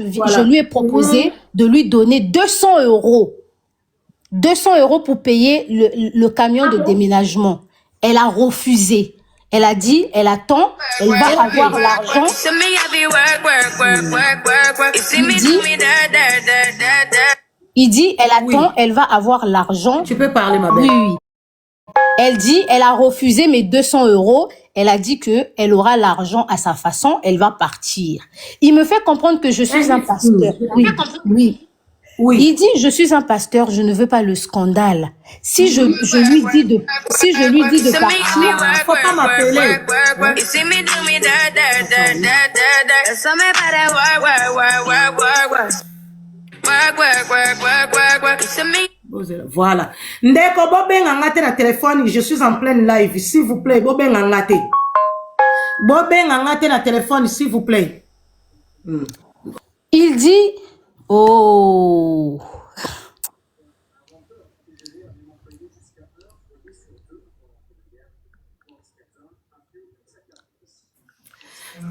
je lui ai proposé de lui donner 200 euros. 200 euros pour payer le camion de déménagement. Elle a refusé. Elle a dit, elle attend, elle va avoir l'argent. Il dit, elle attend, elle va avoir l'argent. Tu peux parler, ma belle. Oui. Elle dit, elle a refusé mes 200 euros. Elle a dit que elle aura l'argent à sa façon, elle va partir. Il me fait comprendre que je suis un pasteur. Oui, oui. Oui. Il dit, je suis un pasteur, je ne veux pas le scandale. Si je lui dis de partir, faut pas m'appeler. Voilà. Ndeko bobenga ngate na téléphone, je suis en pleine live, s'il vous plaît, bobenga ngate. Bobenga ngate na téléphone, s'il vous plaît. Il dit, oh.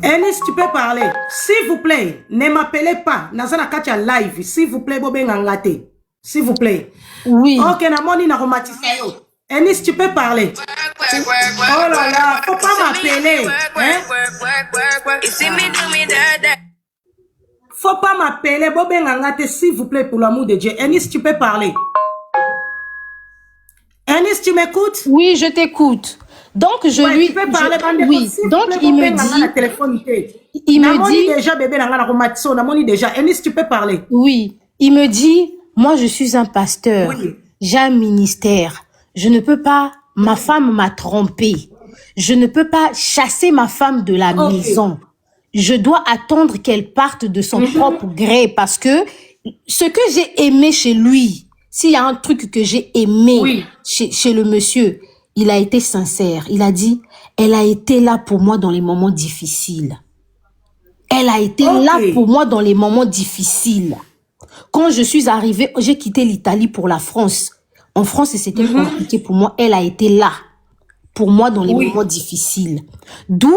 Enis, tu peux parler. S'il vous plaît, ne m'appelez pas. Nazana Katia live. S'il vous plaît, Bobé Ngangate. S'il vous plaît. Oui. Ok, Namoni na romantisé. Enis, tu peux parler. Oh là là, faut pas m'appeler. Hein? Faut pas m'appeler, Bobé Ngangate, s'il vous plaît, pour l'amour de Dieu. Enis, tu peux parler. Enis, tu m'écoutes? Oui, je t'écoute. Donc je lui tu peux parler, oui, donc il me dit déjà bébé déjà Enis, tu peux parler. Oui, il me dit moi je suis un pasteur. Oui. J'ai un ministère. Je ne peux pas, ma femme m'a trompé. Je ne peux pas chasser ma femme de la maison. Je dois attendre qu'elle parte de son propre gré parce que ce que j'ai aimé chez lui, s'il y a un truc que j'ai aimé chez le monsieur, il a été sincère. Il a dit, elle a été là pour moi dans les moments difficiles. Elle a été là pour moi dans les moments difficiles. Quand je suis arrivée, j'ai quitté l'Italie pour la France. En France, c'était compliqué pour moi. Elle a été là pour moi dans les moments difficiles. D'où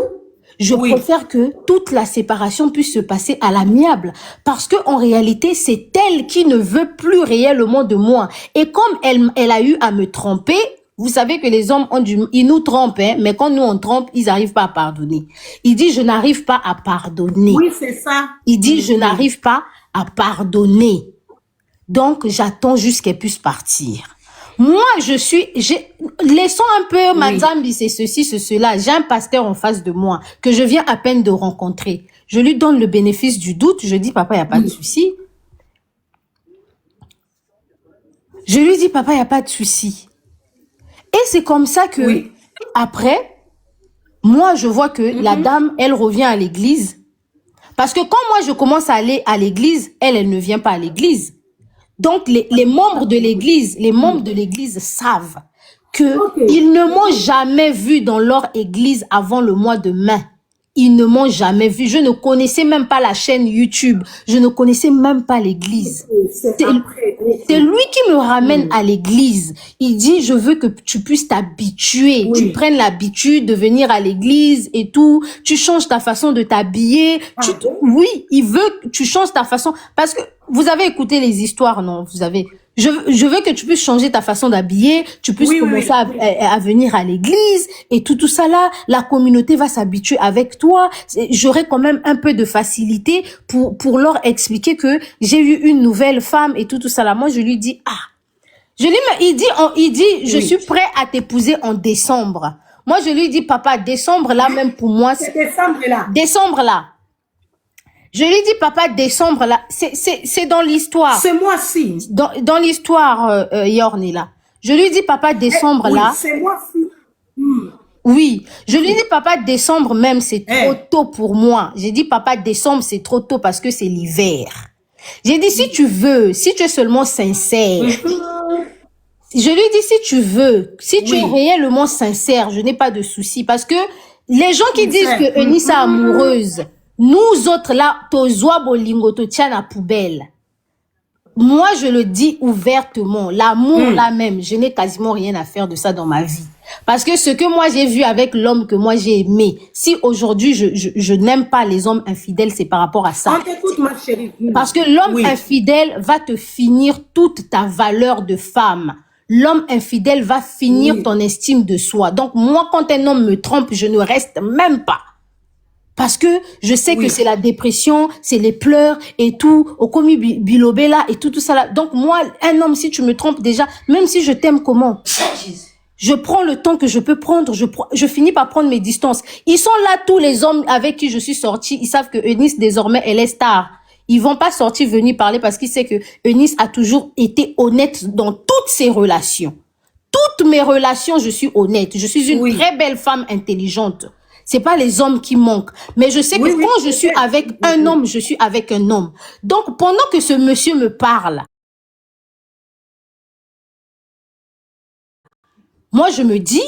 je préfère que toute la séparation puisse se passer à l'amiable. Parce que en réalité, c'est elle qui ne veut plus réellement de moi. Et comme elle a eu à me tromper, vous savez que les hommes ils nous trompent, hein, mais quand nous on trompe, ils n'arrivent pas à pardonner. Il dit, je n'arrive pas à pardonner. Oui, c'est ça. Il dit, je n'arrive pas à pardonner. Donc, j'attends juste qu'elle puisse partir. Moi, laissons un peu, madame, c'est ceci, c'est cela. J'ai un pasteur en face de moi que je viens à peine de rencontrer. Je lui donne le bénéfice du doute. Je dis, papa, il n'y a pas de souci. Je lui dis, papa, il n'y a pas de souci. Et c'est comme ça que, après, moi, je vois que la dame, elle revient à l'église. Parce que quand moi, je commence à aller à l'église, elle ne vient pas à l'église. Donc, les membres de l'église, savent que ils ne m'ont jamais vu dans leur église avant le mois de mai. Ils ne m'ont jamais vu. Je ne connaissais même pas la chaîne YouTube. Je ne connaissais même pas l'église. C'est lui qui me ramène à l'église. Il dit, je veux que tu puisses t'habituer. Tu prennes l'habitude de venir à l'église et tout. Tu changes ta façon de t'habiller. Oui, il veut que tu changes ta façon. Parce que vous avez écouté les histoires, non? Vous avez... Je veux que tu puisses changer ta façon d'habiller, tu puisses commencer à venir à l'église et tout ça là, la communauté va s'habituer avec toi. J'aurai quand même un peu de facilité pour leur expliquer que j'ai eu une nouvelle femme et tout ça là. Moi, je lui dis, il dit, je suis prêt à t'épouser en décembre. Moi, je lui dis, papa, décembre là, même pour moi, c'est décembre là. Décembre là. Je lui dis, papa, décembre, là, c'est dans l'histoire. C'est moi-ci. Dans l'histoire, Yorni, là. Je lui dis, papa, décembre, là. C'est moi-ci. Oui. Je lui dis, papa, décembre, même, c'est trop tôt pour moi. J'ai dit, papa, décembre, c'est trop tôt parce que c'est l'hiver. J'ai dit, si tu es seulement sincère. Je lui dis, si tu es réellement sincère, je n'ai pas de souci. Parce que les gens qui disent que Eunice est amoureuse, nous autres là, tozoa bolingo to tia na poubelle. moi, je le dis ouvertement, l'amour là même, je n'ai quasiment rien à faire de ça dans ma vie. Parce que ce que moi j'ai vu avec l'homme que moi j'ai aimé, si aujourd'hui je n'aime pas les hommes infidèles, c'est par rapport à ça. On t'écoute, ma chérie. Parce que l'homme infidèle va te finir toute ta valeur de femme. L'homme infidèle va finir ton estime de soi. Donc moi, quand un homme me trompe, je ne reste même pas. Parce que je sais que c'est la dépression, c'est les pleurs et tout, au commis bilobé là et tout ça là. Donc moi, un homme, si tu me trompes déjà, même si je t'aime comment, je prends le temps que je peux prendre, je finis par prendre mes distances. Ils sont là, tous les hommes avec qui je suis sortie, ils savent que Eunice, désormais, elle est star. Ils vont pas sortir venir parler parce qu'ils savent que Eunice a toujours été honnête dans toutes ses relations. Toutes mes relations, je suis honnête. Je suis une très belle femme intelligente. C'est pas les hommes qui manquent. Mais je sais que quand je suis avec un homme, je suis avec un homme. Donc, pendant que ce monsieur me parle, moi, je me dis,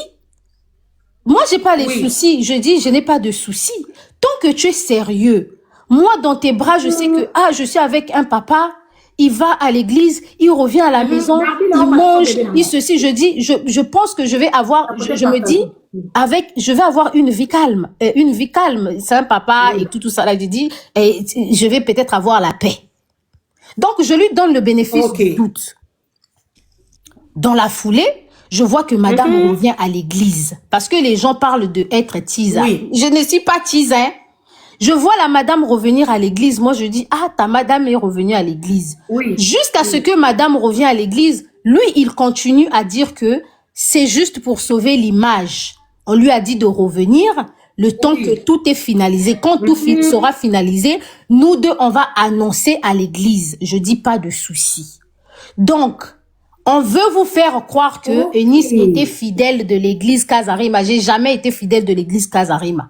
moi, j'ai pas les soucis. Je dis, je n'ai pas de soucis. Tant que tu es sérieux, moi, dans tes bras, je sais que, je suis avec un papa, il va à l'église, il revient à la maison, il mange, il ceci. Je dis, je pense que je vais avoir, je me dis, je vais avoir une vie calme. C'est un papa et tout ça là. Je dis, je vais peut-être avoir la paix. Donc, je lui donne le bénéfice du doute. Dans la foulée, je vois que madame revient à l'église. Parce que les gens parlent de être tisa. Je ne suis pas tisa. Je vois la madame revenir à l'église. Moi, je dis, ta madame est revenue à l'église. Jusqu'à ce que madame revient à l'église, lui, il continue à dire que c'est juste pour sauver l'image. On lui a dit de revenir le temps que tout est finalisé. Quand tout sera finalisé, nous deux, on va annoncer à l'église. Je dis pas de souci. Donc, on veut vous faire croire que Eunice était fidèle de l'église Kazarima. J'ai jamais été fidèle de l'église Kazarima.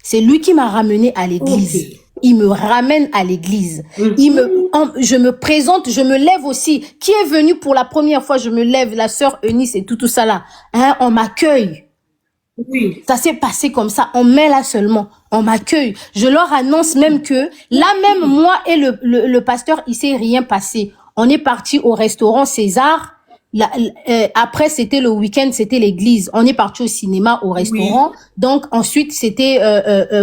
C'est lui qui m'a ramené à l'église. Il me ramène à l'église. Je me présente, je me lève aussi. Qui est venu pour la première fois? Je me lève, la sœur Eunice et tout ça là. On m'accueille. Ça s'est passé comme ça. On met là seulement. On m'accueille. Je leur annonce même que là même, moi et le pasteur, il s'est rien passé. On est parti au restaurant César. Après, c'était le week-end, c'était l'église. On est parti au cinéma, au restaurant. Donc, ensuite, c'était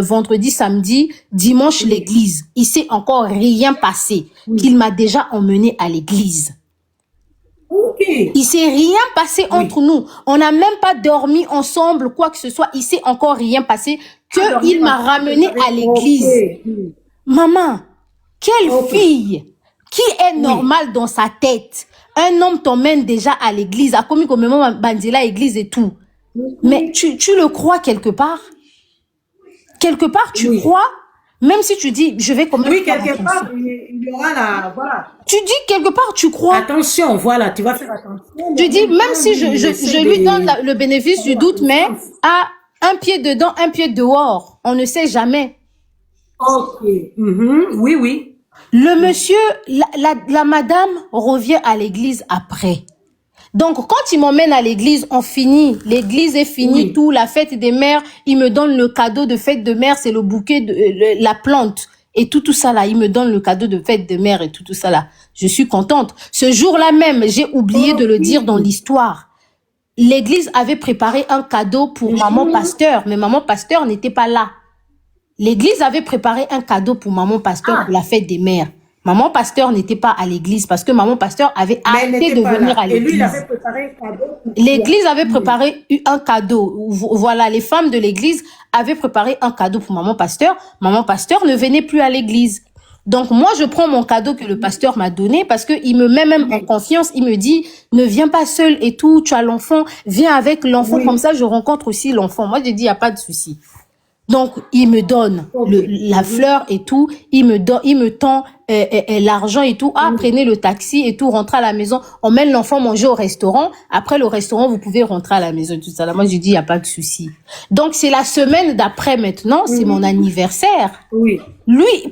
vendredi, samedi, dimanche, l'église. Il s'est encore rien passé. Qu'il m'a déjà emmené à l'église. Il s'est rien passé entre nous. On n'a même pas dormi ensemble, quoi que ce soit. Il s'est encore rien passé que il m'a ramené à l'église. Maman, quelle fille qui est normale dans sa tête. Un homme t'emmène déjà à l'église, à commis comme maman bandila église et tout. Mais tu le crois quelque part? Quelque part, tu crois? Même si tu dis, je vais quand même... Oui, quelque part, il y aura la... Voilà. Tu dis quelque part, tu crois? Attention, voilà, tu vas faire attention. Tu dis, même si je lui donne le bénéfice du doute, mais à un pied dedans, un pied dehors. On ne sait jamais. Oui. Le monsieur, la madame revient à l'église après. Donc, quand il m'emmène à l'église, on finit. L'église est finie, tout, la fête des mères. Il me donne le cadeau de fête de mère, c'est le bouquet, la plante. Et tout ça là, il me donne le cadeau de fête de mère et tout ça là. Je suis contente. Ce jour-là même, j'ai oublié de le dire dans l'histoire. L'église avait préparé un cadeau pour maman pasteur, mais maman pasteur n'était pas là. L'église avait préparé un cadeau pour maman pasteur pour la fête des mères. Maman pasteur n'était pas à l'église parce que maman pasteur avait arrêté de venir à l'église. L'église avait préparé un cadeau. Voilà, les femmes de l'église avaient préparé un cadeau pour maman pasteur. Maman pasteur ne venait plus à l'église. Donc moi, je prends mon cadeau que le pasteur m'a donné parce que il me met même en confiance. Il me dit, ne viens pas seul et tout, tu as l'enfant, viens avec l'enfant. Comme ça, je rencontre aussi l'enfant. Moi, j'ai dit, il n'y a pas de souci. Donc, il me donne la fleur et tout, il me tend l'argent et tout. Prenez le taxi et tout, rentrez à la maison. On mène l'enfant manger au restaurant. Après le restaurant, vous pouvez rentrer à la maison et tout ça. Là, moi, je dis, il n'y a pas de souci. Donc, c'est la semaine d'après maintenant, c'est mon anniversaire.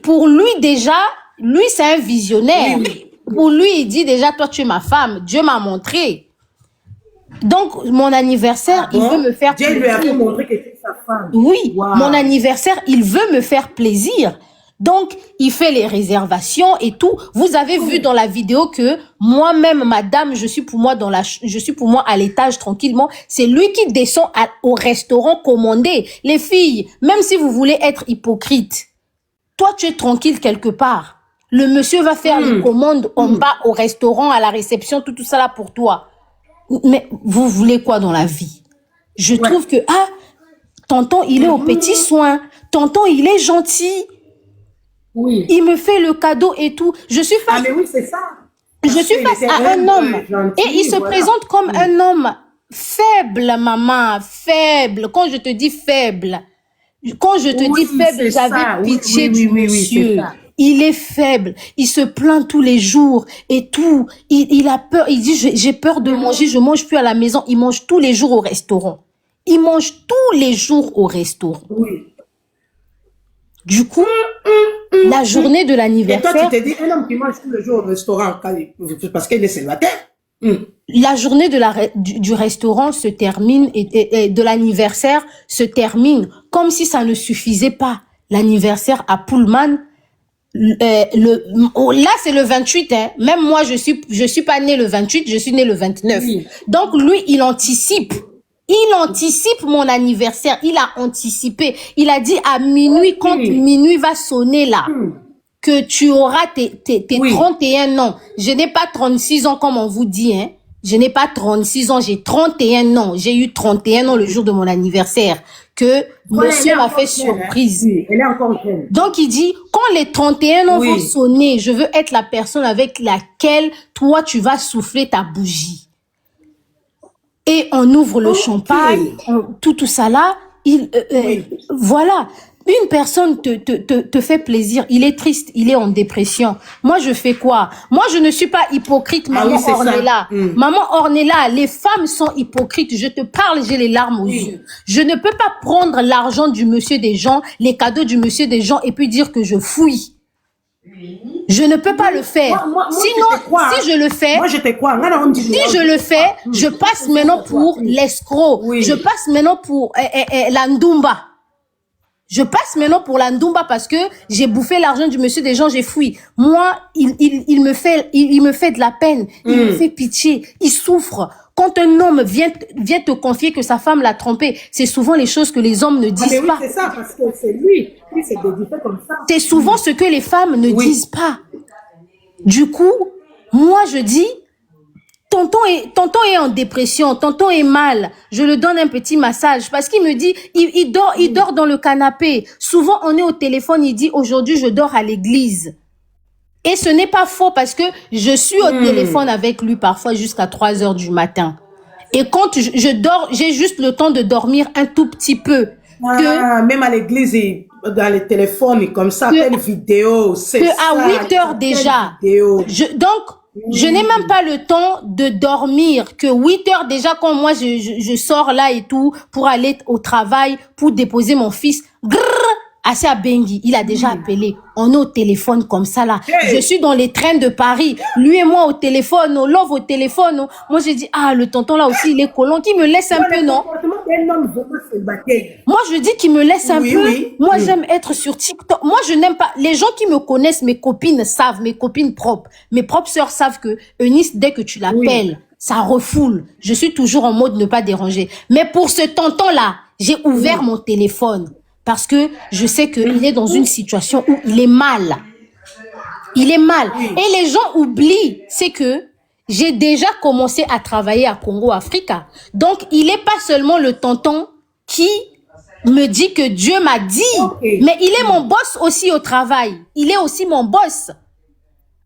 Pour lui déjà, lui, c'est un visionnaire. Pour lui, il dit déjà, toi, tu es ma femme. Dieu m'a montré. Donc, mon anniversaire, il veut me faire plaisir. Dieu lui a montré que c'est sa femme. Oui, mon anniversaire, il veut me faire plaisir. Donc, il fait les réservations et tout. Vous avez vu dans la vidéo que moi-même, madame, je suis pour moi à l'étage tranquillement. C'est lui qui descend au restaurant commandé. Les filles, même si vous voulez être hypocrite, toi, tu es tranquille quelque part. Le monsieur va faire les commandes en bas au restaurant, à la réception, tout ça là pour toi. Mais vous voulez quoi dans la vie? Je trouve que, tonton, il est aux petits soins. Tonton, il est gentil. Oui. Il me fait le cadeau et tout. Je suis face, mais oui, c'est ça. je suis face à un homme. Et il se présente comme un homme faible, maman, faible. Quand je te dis faible, j'avais pitié du monsieur. Il est faible. Il se plaint tous les jours et tout. Il a peur. Il dit, j'ai peur de manger. Je mange plus à la maison. Il mange tous les jours au restaurant. Il mange tous les jours au restaurant. Oui. Du coup, la journée de l'anniversaire... Et toi, tu te dis, un homme qui mange tous les jours au restaurant parce qu'il est célibataire. La journée du restaurant se termine et de l'anniversaire se termine comme si ça ne suffisait pas. L'anniversaire à Pullman, là c'est le 28, hein. Même moi je suis pas née le 28, je suis née le 29. Oui. Donc lui il anticipe. Il anticipe mon anniversaire, il a anticipé. Il a dit à minuit, quand minuit va sonner là, que tu auras tes 31 ans. Je n'ai pas 36 ans comme on vous dit, hein. Je n'ai pas 36 ans, j'ai 31 ans. J'ai eu 31 ans le jour de mon anniversaire que monsieur m'a fait surprise. Oui, elle est encore jeune. Donc il dit, quand les 31 ans vont sonner, je veux être la personne avec laquelle toi tu vas souffler ta bougie. Et on ouvre le champagne, tout ça là, voilà. Une personne te fait plaisir, il est triste, il est en dépression. Moi, je fais quoi? Moi, je ne suis pas hypocrite, maman Ornella. Maman Ornella, les femmes sont hypocrites. Je te parle, j'ai les larmes aux yeux. Je ne peux pas prendre l'argent du monsieur des gens, les cadeaux du monsieur des gens et puis dire que je fouille. Je ne peux pas le faire. Sinon, si je le fais, si je le fais, je passe maintenant pour l'escroc. Je passe maintenant pour la Ndumba. Je passe maintenant pour la Ndumba parce que j'ai bouffé l'argent du monsieur des gens, j'ai fui. Moi, il me fait de la peine, il me fait pitié, il souffre. Quand un homme vient te confier que sa femme l'a trompé, c'est souvent les choses que les hommes ne disent pas. C'est ça, parce que c'est lui c'est dégoûté comme ça. C'est souvent ce que les femmes ne disent pas. Du coup, moi je dis, tonton est en dépression, tonton est mal. Je le donne un petit massage parce qu'il me dit, il dort dans le canapé. Souvent, on est au téléphone, il dit, aujourd'hui, je dors à l'église. Et ce n'est pas faux parce que je suis au téléphone avec lui parfois jusqu'à 3 heures du matin. Et quand je dors, j'ai juste le temps de dormir un tout petit peu. Même à l'église, dans les téléphones, comme ça, plein de vidéos. À 8 heures déjà. Je n'ai même pas le temps de dormir, que 8 heures déjà quand moi je sors là et tout pour aller au travail, pour déposer mon fils. Assez à Bengui, il a déjà appelé. On est au téléphone comme ça là. Je suis dans les trains de Paris. Lui et moi au téléphone, on love au téléphone. Moi j'ai dit, le tonton là aussi, il est collant, qui me laisse un peu, non? Moi je dis qu'il me laisse un peu. Moi j'aime être sur TikTok. Moi je n'aime pas. Les gens qui me connaissent, mes copines savent, mes copines propres. Mes propres sœurs savent que Eunice, dès que tu l'appelles, ça refoule. Je suis toujours en mode ne pas déranger. Mais pour ce tonton là, j'ai ouvert mon téléphone. Parce que je sais qu'il est dans une situation où il est mal. Il est mal. Et les gens oublient, c'est que j'ai déjà commencé à travailler à Congo Africa. Donc, il n'est pas seulement le tonton qui me dit que Dieu m'a dit, mais il est mon boss aussi au travail. Il est aussi mon boss.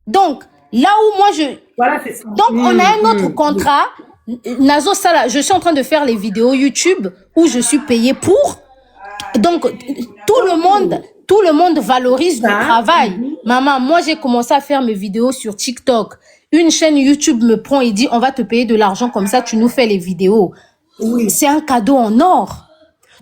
Donc, là où moi Donc, on a un autre contrat. Nazo Sala, je suis en train de faire les vidéos YouTube où je suis payée pour. Donc, tout le monde valorise le travail. Maman, moi, j'ai commencé à faire mes vidéos sur TikTok. Une chaîne YouTube me prend et dit, on va te payer de l'argent comme ça, tu nous fais les vidéos. C'est un cadeau en or.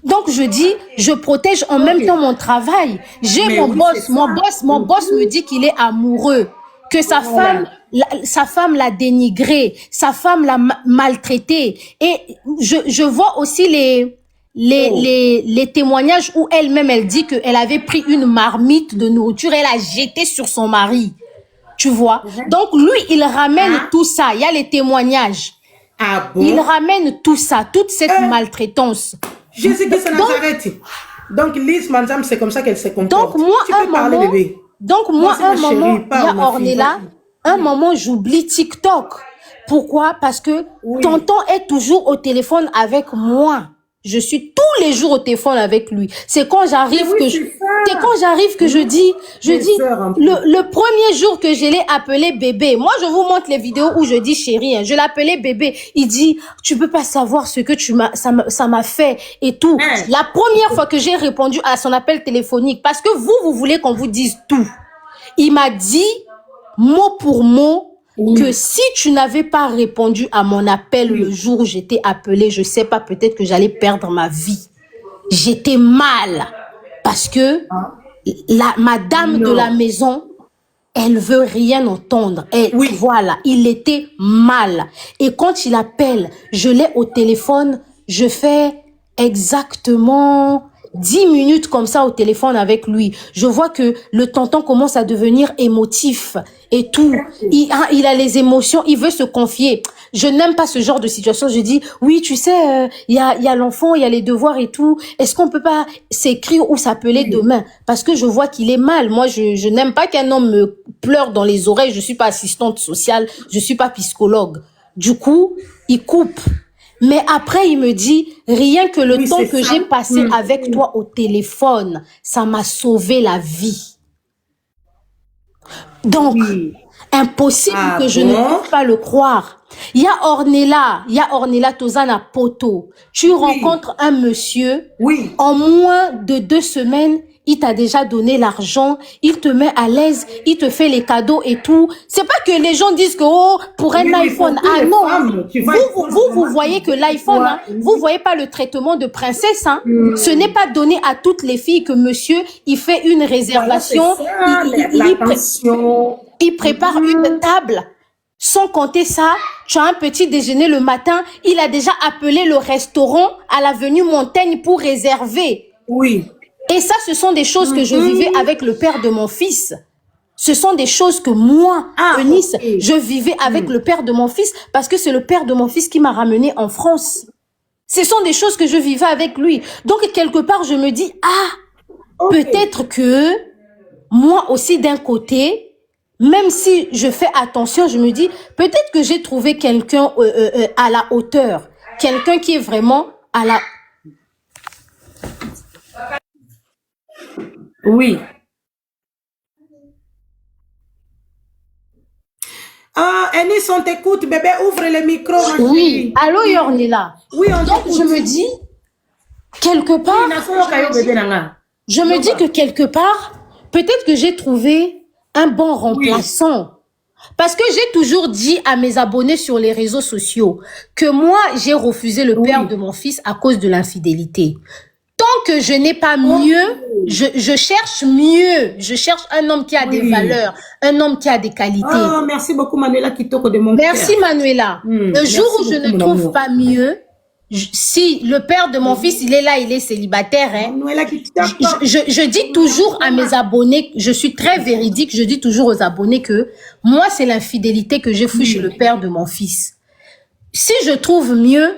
Donc, je dis, je protège en même temps mon travail. J'ai mon boss me dit qu'il est amoureux, que sa femme l'a dénigré, sa femme l'a maltraité. Et je vois aussi les témoignages où elle-même, elle dit qu'elle avait pris une marmite de nourriture, elle a jeté sur son mari. Tu vois? Donc, lui, il ramène tout ça. Il y a les témoignages. Ah bon? Il ramène tout ça, toute cette maltraitance. Jésus-Christ de Nazareth. Donc, Lise Manzam, c'est comme ça qu'elle se comporte. Donc, moi, tu peux parler, bébé. Donc, moi, un moment, il y a Ornella, un moment, j'oublie TikTok. Pourquoi? Parce que tonton est toujours au téléphone avec moi. Je suis tous les jours au téléphone avec lui. C'est quand j'arrive que je dis, le premier jour que je l'ai appelé bébé. Moi, je vous montre les vidéos où je dis chérie, hein, je l'appelais bébé. Il dit, tu peux pas savoir ce que ça m'a fait et tout. La première fois que j'ai répondu à son appel téléphonique, parce que vous voulez qu'on vous dise tout. Il m'a dit, mot pour mot, que si tu n'avais pas répondu à mon appel le jour où j'étais appelée, je sais pas, peut-être que j'allais perdre ma vie. J'étais mal parce que la madame de la maison, elle veut rien entendre. Et voilà, il était mal. Et quand il appelle, je l'ai au téléphone, je fais exactement 10 minutes comme ça au téléphone avec lui. Je vois que le tonton commence à devenir émotif et tout. Il a les émotions, il veut se confier. Je n'aime pas ce genre de situation. Je dis, oui, tu sais, il y a l'enfant, il y a les devoirs et tout. Est-ce qu'on peut pas s'écrire ou s'appeler demain? Parce que je vois qu'il est mal. Moi, je n'aime pas qu'un homme me pleure dans les oreilles. Je suis pas assistante sociale, je suis pas psychologue. Du coup, il coupe. Mais après, il me dit, rien que le temps que j'ai passé avec toi au téléphone, ça m'a sauvé la vie. Donc, impossible que je ne puisse pas le croire. Il y a Ornella Tozana Poto. Tu rencontres un monsieur, en moins de 2 semaines, il t'a déjà donné l'argent, il te met à l'aise, il te fait les cadeaux et tout. C'est pas que les gens disent que, oh, pour un iPhone, ah non. Vous voyez que l'iPhone, hein, vous voyez pas le traitement de princesse, hein. Ce n'est pas donné à toutes les filles que monsieur, il fait une réservation, il prépare une table. Sans compter ça, tu as un petit déjeuner le matin, il a déjà appelé le restaurant à l'avenue Montaigne pour réserver. Et ça, ce sont des choses que je vivais avec le père de mon fils. Ce sont des choses que moi, Eunice, je vivais avec le père de mon fils parce que c'est le père de mon fils qui m'a ramené en France. Ce sont des choses que je vivais avec lui. Donc, quelque part, je me dis, peut-être que moi aussi, d'un côté, même si je fais attention, je me dis, peut-être que j'ai trouvé quelqu'un à la hauteur. Quelqu'un qui est vraiment à la... Eunice, on t'écoute, bébé, ouvre le micro. Oui, allô Ornella. Oui, on donc je me dis, quelque part, je me dis que quelque part, peut-être que j'ai trouvé un bon remplaçant. Parce que j'ai toujours dit à mes abonnés sur les réseaux sociaux que moi, j'ai refusé le père de mon fils à cause de l'infidélité. Tant que je n'ai pas mieux, je cherche mieux. Je cherche un homme qui a des valeurs, un homme qui a des qualités. Oh, merci beaucoup, Manuela Kitoko de mon Merci, Manuela. Le jour où je ne trouve pas mieux, si le père de mon fils, il est là, il est célibataire, hein, je dis toujours à mes abonnés, je suis très véridique, je dis toujours aux abonnés que moi, c'est l'infidélité que j'ai fui chez le père de mon fils. Si je trouve mieux,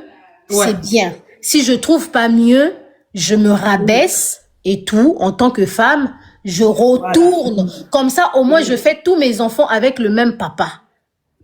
c'est bien. Si je trouve pas mieux, je me rabaisse et tout, en tant que femme, je retourne. Comme ça, au moins, je fais tous mes enfants avec le même papa.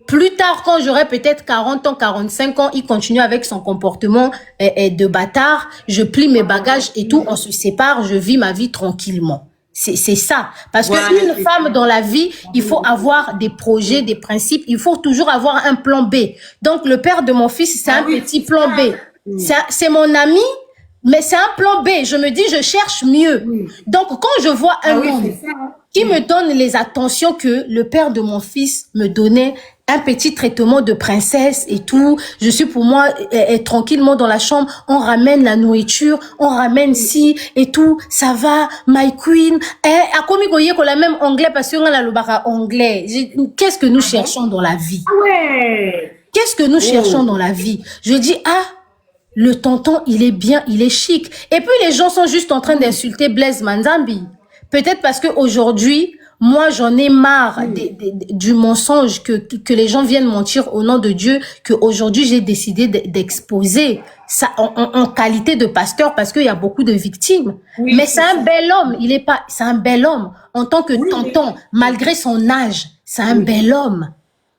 Plus tard, quand j'aurai peut-être 40 ans, 45 ans, il continue avec son comportement de bâtard. Je plie mes bagages et tout, on se sépare, je vis ma vie tranquillement. C'est ça. Parce qu'une femme dans la vie, il faut avoir des projets, des principes. Il faut toujours avoir un plan B. Donc, le père de mon fils, c'est un petit plan B. C'est mon ami, mais c'est un plan B. Je me dis, je cherche mieux. Donc, quand je vois un homme qui me donne les attentions que le père de mon fils me donnait, un petit traitement de princesse et tout, je suis pour moi tranquillement dans la chambre, on ramène la nourriture, on ramène ci et tout, ça va, my queen. À comme il la même anglais parce qu'on a le bara anglais. Qu'est-ce que nous cherchons dans la vie? Qu'est-ce que nous cherchons dans la vie? Je dis, le tonton, il est bien, il est chic. Et puis les gens sont juste en train d'insulter Blaise Manzambi. Peut-être parce qu'aujourd'hui, moi j'en ai marre du mensonge que les gens viennent mentir au nom de Dieu, qu'aujourd'hui j'ai décidé d'exposer ça en qualité de pasteur parce qu'il y a beaucoup de victimes. Oui, mais c'est un bel homme, c'est un bel homme. En tant que tonton, malgré son âge, c'est un bel homme.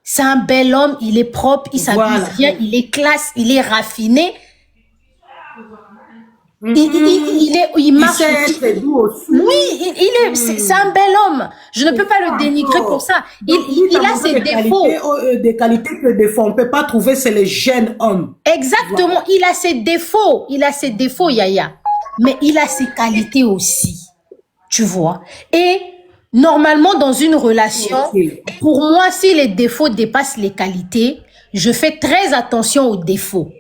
C'est un bel homme, il est propre, il s'habille bien, il est classe, il est raffiné. Il marche. Oui, c'est un bel homme. Je ne peux pas le dénigrer pour ça. Il a ses défauts. Des qualités que des fois on ne peut pas trouver, c'est les jeunes hommes. Exactement. Voilà. Il a ses défauts. Il a ses défauts, Yaya. Mais il a ses qualités aussi. Tu vois. Et normalement, dans une relation, pour moi, si les défauts dépassent les qualités, je fais très attention aux défauts.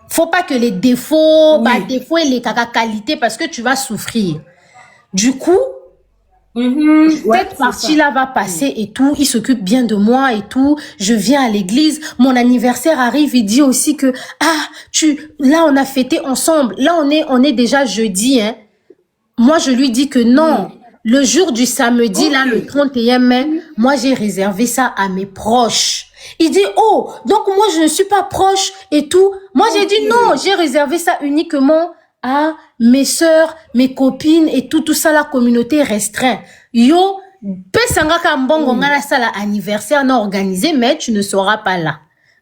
Faut pas que les défauts, défauts et les qualités parce que tu vas souffrir. Du coup, cette partie-là va passer et tout. Il s'occupe bien de moi et tout. Je viens à l'église. Mon anniversaire arrive. Il dit aussi que, là, on a fêté ensemble. Là, on est déjà jeudi, hein. Moi, je lui dis que non. Le jour du samedi, là, le 31 mai, moi, j'ai réservé ça à mes proches. Il dit, oh, donc moi, je ne suis pas proche et tout. Moi, j'ai dit non, j'ai réservé ça uniquement à mes sœurs, mes copines et tout ça, la communauté restreinte. Yo, pesanga kambongo ngala sala anniversaire non organisé, mais tu ne seras pas là.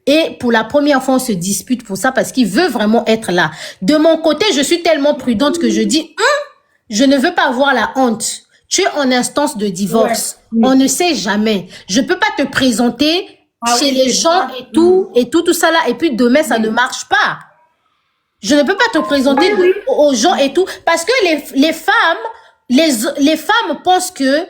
Et pour la première fois, on se dispute pour ça parce qu'il veut vraiment être là. De mon côté, je suis tellement prudente que je dis, je ne veux pas avoir la honte. Tu es en instance de divorce. On ne sait jamais. Je peux pas te présenter chez les gens et tout ça là, et puis demain ça ne marche pas. Je ne peux pas te présenter aux gens et tout, parce que les femmes pensent que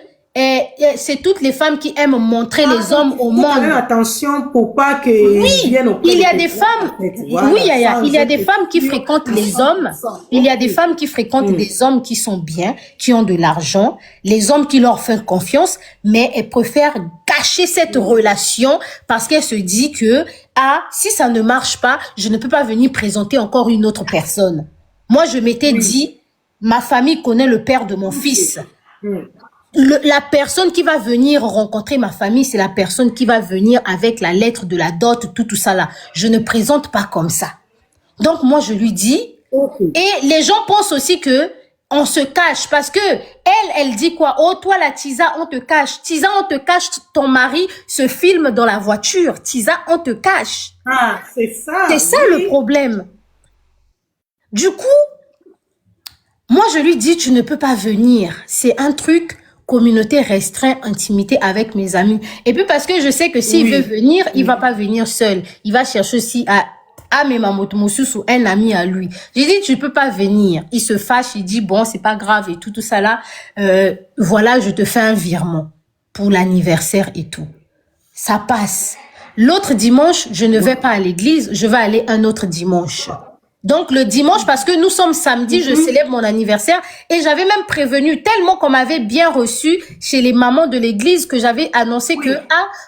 c'est toutes les femmes qui aiment montrer les hommes au monde. Attention pour pas que il y a des femmes, il y a des femmes qui fréquentent les hommes, il y a des femmes qui fréquentent des hommes qui sont bien, qui ont de l'argent, les hommes qui leur font confiance, mais elles préfèrent gâcher cette relation parce qu'elles se disent que si ça ne marche pas, je ne peux pas venir présenter encore une autre personne. Moi, je m'étais dit, ma famille connaît le père de mon fils. La personne qui va venir rencontrer ma famille, c'est la personne qui va venir avec la lettre de la dot, tout ça là. Je ne présente pas comme ça. Donc moi je lui dis, et les gens pensent aussi que on se cache parce que elle dit quoi? Oh toi la Tisa, on te cache. Tisa, on te cache, ton mari se filme dans la voiture. Tisa, on te cache. Ah, c'est ça. C'est ça le problème. Du coup, moi je lui dis, tu ne peux pas venir. C'est un truc communauté restreinte, intimité avec mes amis. Et puis parce que je sais que s'il veut venir, il va pas venir seul. Il va chercher aussi à Memamotomosus ou un ami à lui. J'ai dit, tu peux pas venir. Il se fâche, il dit, bon, c'est pas grave et tout ça là. Voilà, je te fais un virement pour l'anniversaire et tout. Ça passe. L'autre dimanche, je ne vais pas à l'église, je vais aller un autre dimanche. Donc, le dimanche, parce que nous sommes samedi, je célèbre mon anniversaire et j'avais même prévenu tellement qu'on m'avait bien reçu chez les mamans de l'église que j'avais annoncé que,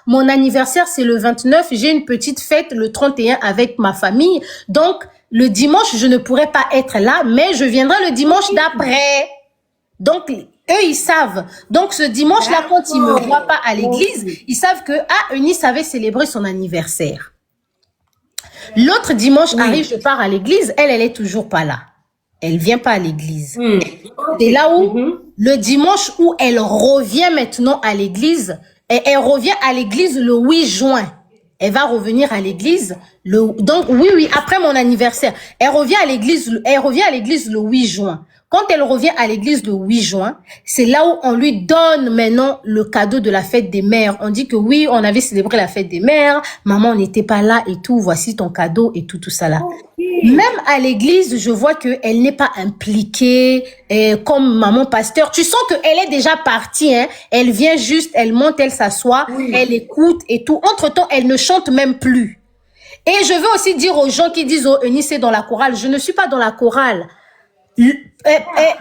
mon anniversaire, c'est le 29, j'ai une petite fête le 31 avec ma famille. Donc, le dimanche, je ne pourrais pas être là, mais je viendrai le dimanche d'après. Donc, eux, ils savent. Donc, ce dimanche-là, quand ils me voient pas à l'église, ils savent que, Eunice avait célébré son anniversaire. L'autre dimanche arrive, je pars à l'église, elle est toujours pas là. Elle vient pas à l'église. C'est là où, le dimanche où elle revient maintenant à l'église, elle revient à l'église le 8 juin. Elle va revenir à l'église donc après mon anniversaire. Elle revient à l'église le 8 juin. Quand elle revient à l'église le 8 juin, c'est là où on lui donne maintenant le cadeau de la fête des mères. On dit que oui, on avait célébré la fête des mères, maman n'était pas là et tout, voici ton cadeau et tout ça là. Même à l'église, je vois que elle n'est pas impliquée comme maman pasteur. Tu sens que elle est déjà partie, hein. Elle vient juste, elle monte, elle s'assoit, elle écoute et tout. Entre-temps, elle ne chante même plus. Et je veux aussi dire aux gens qui disent, oh, Eunice est dans la chorale. Je ne suis pas dans la chorale.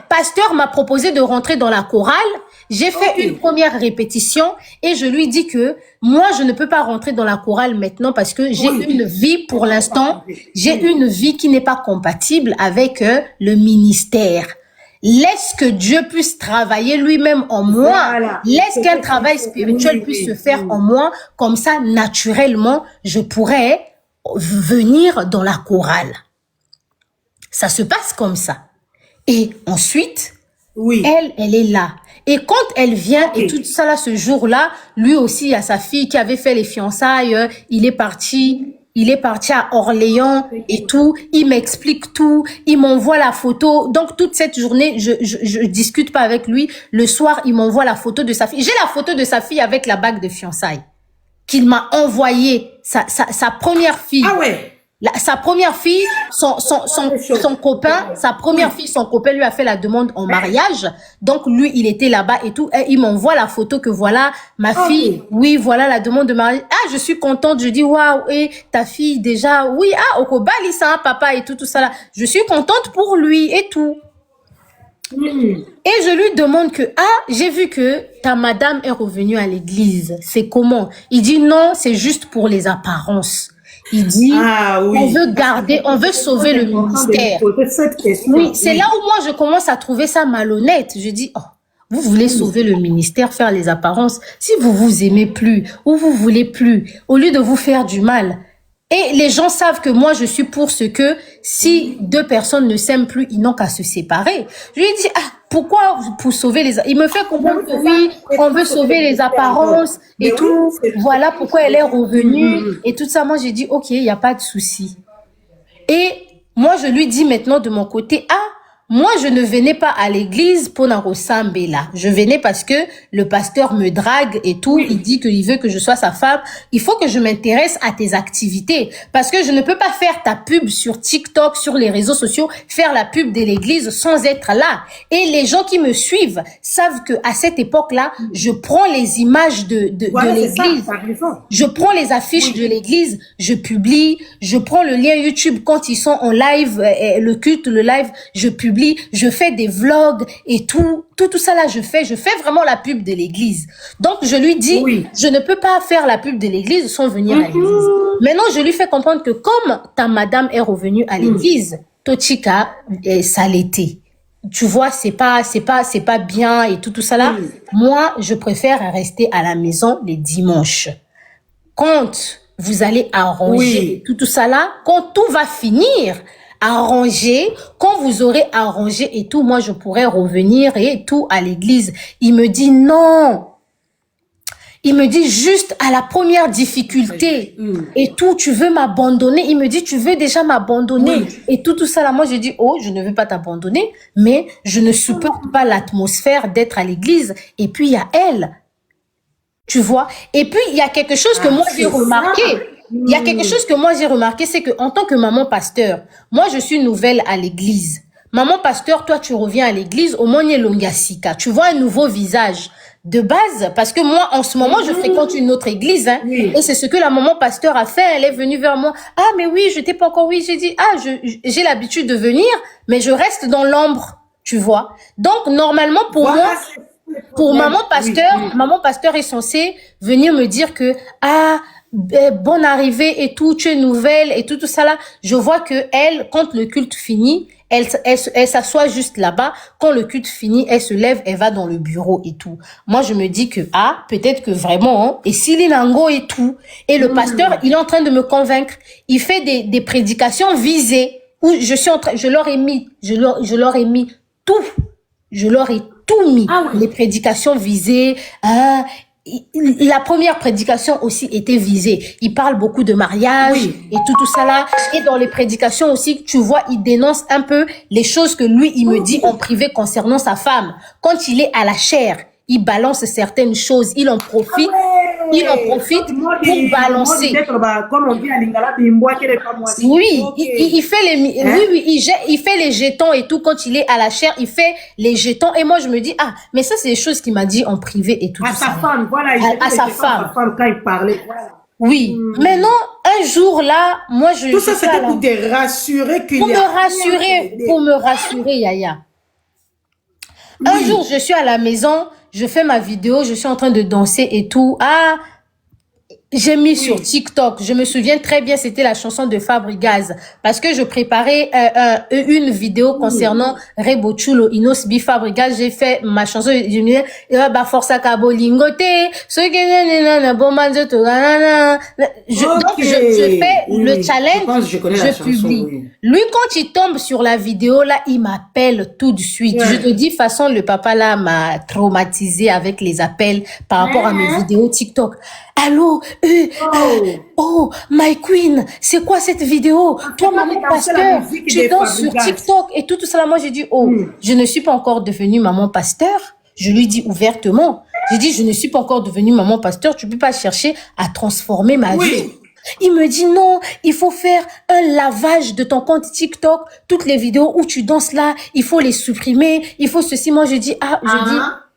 Pasteur m'a proposé de rentrer dans la chorale J'ai fait une première répétition et je lui dis que moi, je ne peux pas rentrer dans la chorale maintenant parce que j'ai une vie pour l'instant. J'ai une vie qui n'est pas compatible avec le ministère. Laisse que Dieu puisse travailler lui-même en moi. Voilà. Laisse qu'un travail spirituel puisse se faire en moi. Comme ça, naturellement, je pourrais venir dans la chorale. Ça se passe comme ça. Et ensuite, elle est là. Et quand elle vient, et tout ça là, ce jour-là, lui aussi, il y a sa fille qui avait fait les fiançailles, il est parti à Orléans et tout, il m'explique tout, il m'envoie la photo. Donc, toute cette journée, je discute pas avec lui. Le soir, il m'envoie la photo de sa fille. J'ai la photo de sa fille avec la bague de fiançailles qu'il m'a envoyée, sa première fille. Ah ouais. Sa première fille, son copain, son copain lui a fait la demande en mariage. Donc, lui, il était là-bas et tout. Et il m'envoie la photo que voilà, ma fille, oui, voilà la demande de mariage. Ah, je suis contente. Je dis, waouh, et ta fille déjà, oui, ah, Okobali, ça, papa et tout ça là. Je suis contente pour lui et tout. Et je lui demande que, j'ai vu que ta madame est revenue à l'église. C'est comment? Il dit, non, c'est juste pour les apparences. Il dit, on veut garder, on veut sauver le ministère. Oui, c'est là où moi je commence à trouver ça malhonnête. Je dis, vous voulez sauver le ministère, faire les apparences. Si vous vous aimez plus ou vous voulez plus, au lieu de vous faire du mal. Et les gens savent que moi je suis pour ce que si deux personnes ne s'aiment plus, ils n'ont qu'à se séparer. Je lui dis, pourquoi pour sauver les... Il me fait comprendre que oui, on veut sauver les apparences et tout. Voilà pourquoi elle est revenue et tout ça. Moi, j'ai dit, ok, il n'y a pas de souci. Et moi, je lui dis maintenant de mon côté, moi, je ne venais pas à l'église pour Narosambela. Je venais parce que le pasteur me drague et tout. Il dit qu'il veut que je sois sa femme. Il faut que je m'intéresse à tes activités. Parce que je ne peux pas faire ta pub sur TikTok, sur les réseaux sociaux, faire la pub de l'église sans être là. Et les gens qui me suivent savent que à cette époque-là, je prends les images de l'église. Je prends les affiches de l'église, je publie, je prends le lien YouTube quand ils sont en live, le culte, le live, je publie. Je fais des vlogs et tout ça là, je fais vraiment la pub de l'église. Donc, je lui dis, je ne peux pas faire la pub de l'église sans venir à l'église. Maintenant, je lui fais comprendre que comme ta madame est revenue à l'église, Tochika, ça l'était. Tu vois, c'est pas bien et tout ça là. Moi, je préfère rester à la maison les dimanches. Quand vous allez arranger tout ça là, quand tout va finir, arranger, quand vous aurez arrangé et tout, moi je pourrais revenir et tout à l'église. Il me dit non. Il me dit juste à la première difficulté et tout, tu veux m'abandonner. Il me dit, tu veux déjà m'abandonner et tout ça là. Moi je dis, je ne veux pas t'abandonner, mais je ne supporte pas l'atmosphère d'être à l'église. Et puis il y a elle, tu vois. Et puis il y a quelque chose que moi j'ai remarqué. Il y a quelque chose que moi j'ai remarqué, c'est que en tant que maman pasteur, moi je suis nouvelle à l'église. Maman pasteur, toi tu reviens à l'église au Monye Longasika. Tu vois un nouveau visage de base, parce que moi en ce moment je fréquente une autre église, et c'est ce que la maman pasteur a fait. Elle est venue vers moi. Ah mais oui, je t'ai pas encore. Oui, j'ai dit j'ai l'habitude de venir, mais je reste dans l'ombre, tu vois. Donc normalement pour moi. Pour maman pasteur est censée venir me dire que bonne arrivée et tout, tu es nouvelle et tout ça là. Je vois que elle, quand le culte finit, elle s'assoit juste là-bas. Quand le culte finit, elle se lève, elle va dans le bureau et tout. Moi, je me dis que peut-être que vraiment, et s'il Nango et tout, et le pasteur, il est en train de me convaincre. Il fait des prédications visées où je leur ai mis tout. Je leur ai tout mis. Les prédications visées, la première prédication aussi était visée. Il parle beaucoup de mariage et tout ça là. Et dans les prédications aussi, tu vois, il dénonce un peu les choses que lui, il me dit en privé concernant sa femme. Quand il est à la chair, il balance certaines choses, il en profite. Il en profite pour balancer. Oui, il fait il fait les jetons et tout. Quand il est à la chair, il fait les jetons. Et moi, je me dis, mais ça, c'est des choses qu'il m'a dit en privé et tout. À sa femme, voilà. À sa femme. Quand il parlait, voilà. Oui. Maintenant, un jour là, moi, tout ça, c'était pour te rassurer pour me rassurer, Yaya. Un jour, je suis à la maison, je fais ma vidéo, je suis en train de danser et tout. Ah, j'ai mis sur TikTok. Je me souviens très bien, c'était la chanson de Fabregas. Parce que je préparais une vidéo concernant Rebo Chulo, Inos B. Fabregas. J'ai fait ma chanson. Je me disais, force à Kabolingote. Donc, je fais le challenge. Je publie. Oui. Lui, quand il tombe sur la vidéo, là, il m'appelle tout de suite. Je te dis, façon, le papa, là, m'a traumatisé avec les appels par rapport à mes vidéos TikTok. Allô, oh, my queen, c'est quoi cette vidéo? Toi, maman pasteur, tu danses sur TikTok et tout ça. Moi, j'ai dit, je ne suis pas encore devenue maman pasteur. Je lui dis ouvertement. J'ai dit, je ne suis pas encore devenue maman pasteur. Tu peux pas chercher à transformer ma vie. Il me dit non, il faut faire un lavage de ton compte TikTok. Toutes les vidéos où tu danses là, il faut les supprimer. Il faut ceci. Moi, je dis,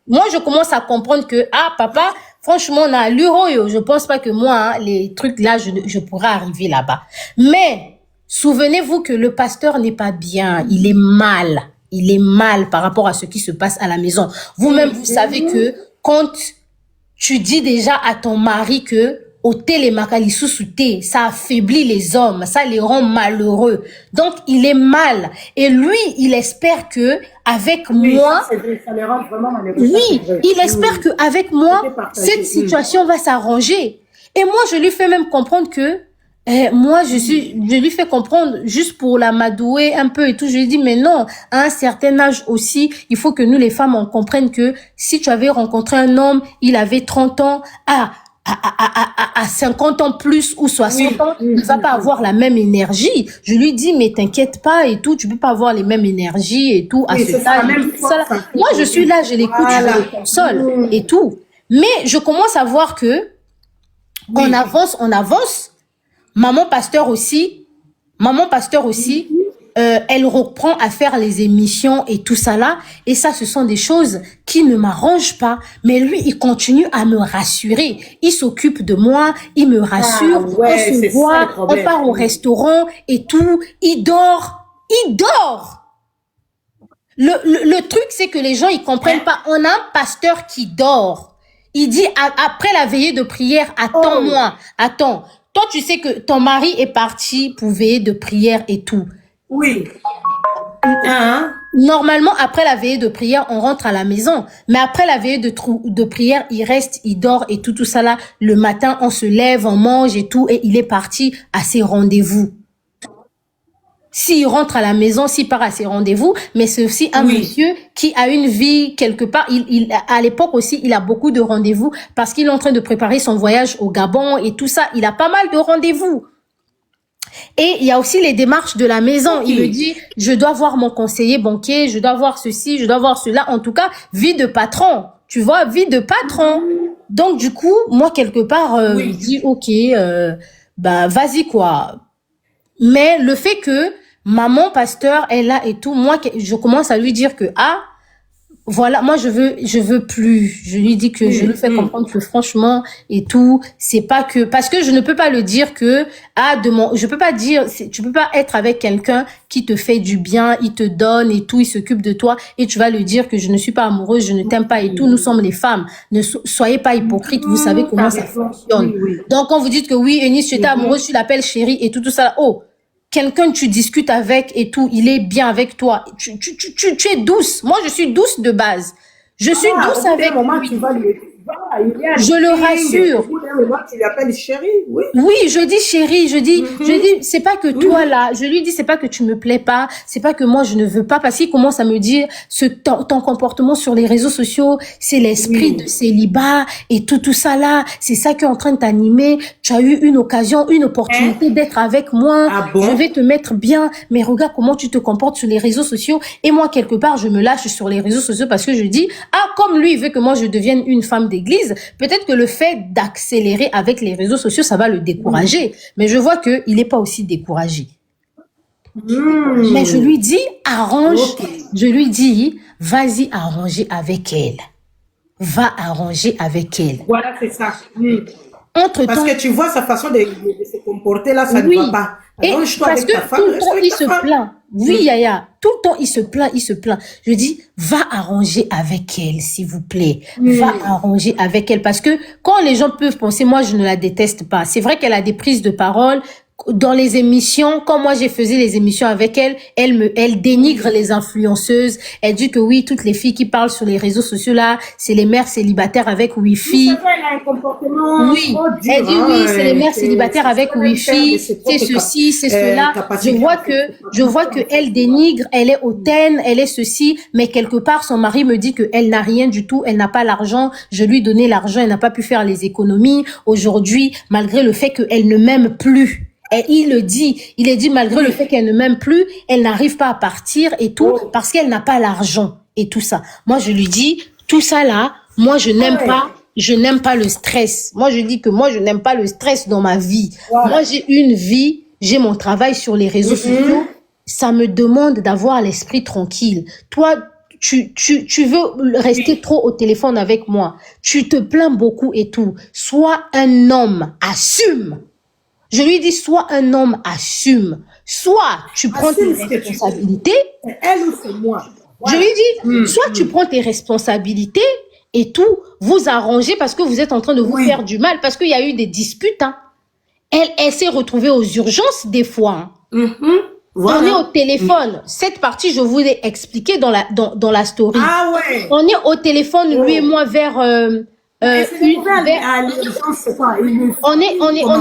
moi, je commence à comprendre que, papa, franchement, on a l'euro. Je pense pas que moi, les trucs là, je pourrais arriver là-bas. Mais, souvenez-vous que le pasteur n'est pas bien. Il est mal. Il est mal par rapport à ce qui se passe à la maison. Vous-même, vous savez que quand tu dis déjà à ton mari que ça affaiblit les hommes, ça les rend malheureux. Donc, il est mal. Et lui, il espère que avec moi, ça les rend vraiment malheureux. Oui, il espère que avec moi, cette situation va s'arranger. Et moi, je lui fais même comprendre que moi, je lui fais comprendre juste pour la m'adouer un peu et tout. Je lui dis, mais non, à un certain âge aussi, il faut que nous, les femmes, on comprenne que si tu avais rencontré un homme, il avait 30 ans, à 50 ans plus ou 60 ans, il va pas avoir la même énergie. Je lui dis, mais t'inquiète pas et tout, tu peux pas avoir les mêmes énergies et tout. À ce âge, moi, je suis là, je l'écoute, je le console et tout. Mais je commence à voir que on avance. Maman pasteur aussi, elle reprend à faire les émissions et tout ça là. Et ça, ce sont des choses qui ne m'arrangent pas. Mais lui, il continue à me rassurer. Il s'occupe de moi, il me rassure. On se voit, on part au restaurant et tout. Il dort. Le truc, c'est que les gens, ils comprennent pas. On a un pasteur qui dort. Il dit, après la veillée de prière, attends. Toi, tu sais que ton mari est parti pour veiller de prière et tout. Oui. Normalement, après la veillée de prière, on rentre à la maison. Mais après la veillée de prière, il reste, il dort et tout ça là. Le matin, on se lève, on mange et tout. Et il est parti à ses rendez-vous. S'il rentre à la maison, s'il part à ses rendez-vous, mais c'est aussi un monsieur qui a une vie quelque part. À l'époque aussi, il a beaucoup de rendez-vous parce qu'il est en train de préparer son voyage au Gabon et tout ça. Il a pas mal de rendez-vous. Et il y a aussi les démarches de la maison. Il me dit, je dois voir mon conseiller banquier, je dois voir ceci, je dois voir cela. En tout cas, vie de patron. Tu vois, vie de patron. Donc, du coup, moi, quelque part, je dis, ok, vas-y, quoi. Mais le fait que maman pasteur est là et tout, moi, je commence à lui dire que, voilà, moi, je veux plus. Je lui dis que je lui fais comprendre que franchement et tout, c'est pas que, parce que je ne peux pas le dire que, je peux pas dire, tu peux pas être avec quelqu'un qui te fait du bien, il te donne et tout, il s'occupe de toi et tu vas lui dire que je ne suis pas amoureuse, je ne t'aime pas et tout. Nous sommes les femmes. Ne soyez pas hypocrites. Vous savez comment ça fonctionne. Donc, quand vous dites que oui, Eunice, tu étais amoureuse, tu l'appelles chérie et tout ça, quelqu'un tu discutes avec et tout, il est bien avec toi. Tu es douce. Moi, je suis douce de base. Je suis douce avec lui. Je le rassure. Tu l'appelles chérie, oui. Oui, je dis chérie, je dis, c'est pas que toi là, je lui dis, c'est pas que tu me plais pas, c'est pas que moi je ne veux pas, parce qu'il commence à me dire, ton comportement sur les réseaux sociaux, c'est l'esprit de célibat et tout ça là, c'est ça qui est en train de t'animer. Tu as eu une occasion, une opportunité d'être avec moi. Je vais te mettre bien, mais regarde comment tu te comportes sur les réseaux sociaux. Et moi, quelque part, je me lâche sur les réseaux sociaux parce que je dis, comme lui, il veut que moi je devienne une femme d'église, peut-être que le fait d'accélérer avec les réseaux sociaux, ça va le décourager. Mais je vois que il n'est pas aussi découragé. Mais je lui dis, je lui dis, vas-y arranger avec elle. Va arranger avec elle. Voilà, c'est ça. Parce que tu vois sa façon de se comporter là, ça ne va pas. Et parce que tout le temps, il se plaint. Oui, Yaya. Tout le temps, il se plaint, il se plaint. Je dis, va arranger avec elle, s'il vous plaît. Va arranger avec elle. Parce que quand les gens peuvent penser, moi, je ne la déteste pas. C'est vrai qu'elle a des prises de parole. Dans les émissions, quand moi j'ai faisais les émissions avec elle, elle dénigre les influenceuses. Elle dit que oui, toutes les filles qui parlent sur les réseaux sociaux là, c'est les mères célibataires avec Wi-Fi. Elle a un comportement Oui, trop dur, elle dit oui, c'est les mères célibataires avec Wi-Fi, c'est ceci, c'est cela. Je vois que elle dénigre, elle est hautaine, elle est ceci, mais quelque part son mari me dit que elle n'a rien du tout, elle n'a pas l'argent. Je lui donnais l'argent, elle n'a pas pu faire les économies. Aujourd'hui, malgré le fait qu'elle ne m'aime plus. Et il est dit malgré le fait qu'elle ne m'aime plus, elle n'arrive pas à partir et tout parce qu'elle n'a pas l'argent et tout ça. Moi je lui dis tout ça là, moi je n'aime pas le stress. Moi je dis que moi je n'aime pas le stress dans ma vie. Moi j'ai une vie, j'ai mon travail sur les réseaux sociaux, ça me demande d'avoir l'esprit tranquille. Toi tu veux rester trop au téléphone avec moi. Tu te plains beaucoup et tout. Sois un homme, assume. Je lui dis, soit un homme assume, soit tu prends tes responsabilités. Elle ou c'est moi. Je lui dis, soit tu prends tes responsabilités et tout, vous arrangez parce que vous êtes en train de vous faire du mal, parce qu'il y a eu des disputes. Hein. Elle s'est retrouvée aux urgences des fois. Hein. Voilà. On est au téléphone. Cette partie, je vous l'ai expliqué dans la story. Ah ouais. On est au téléphone, lui et moi, vers... on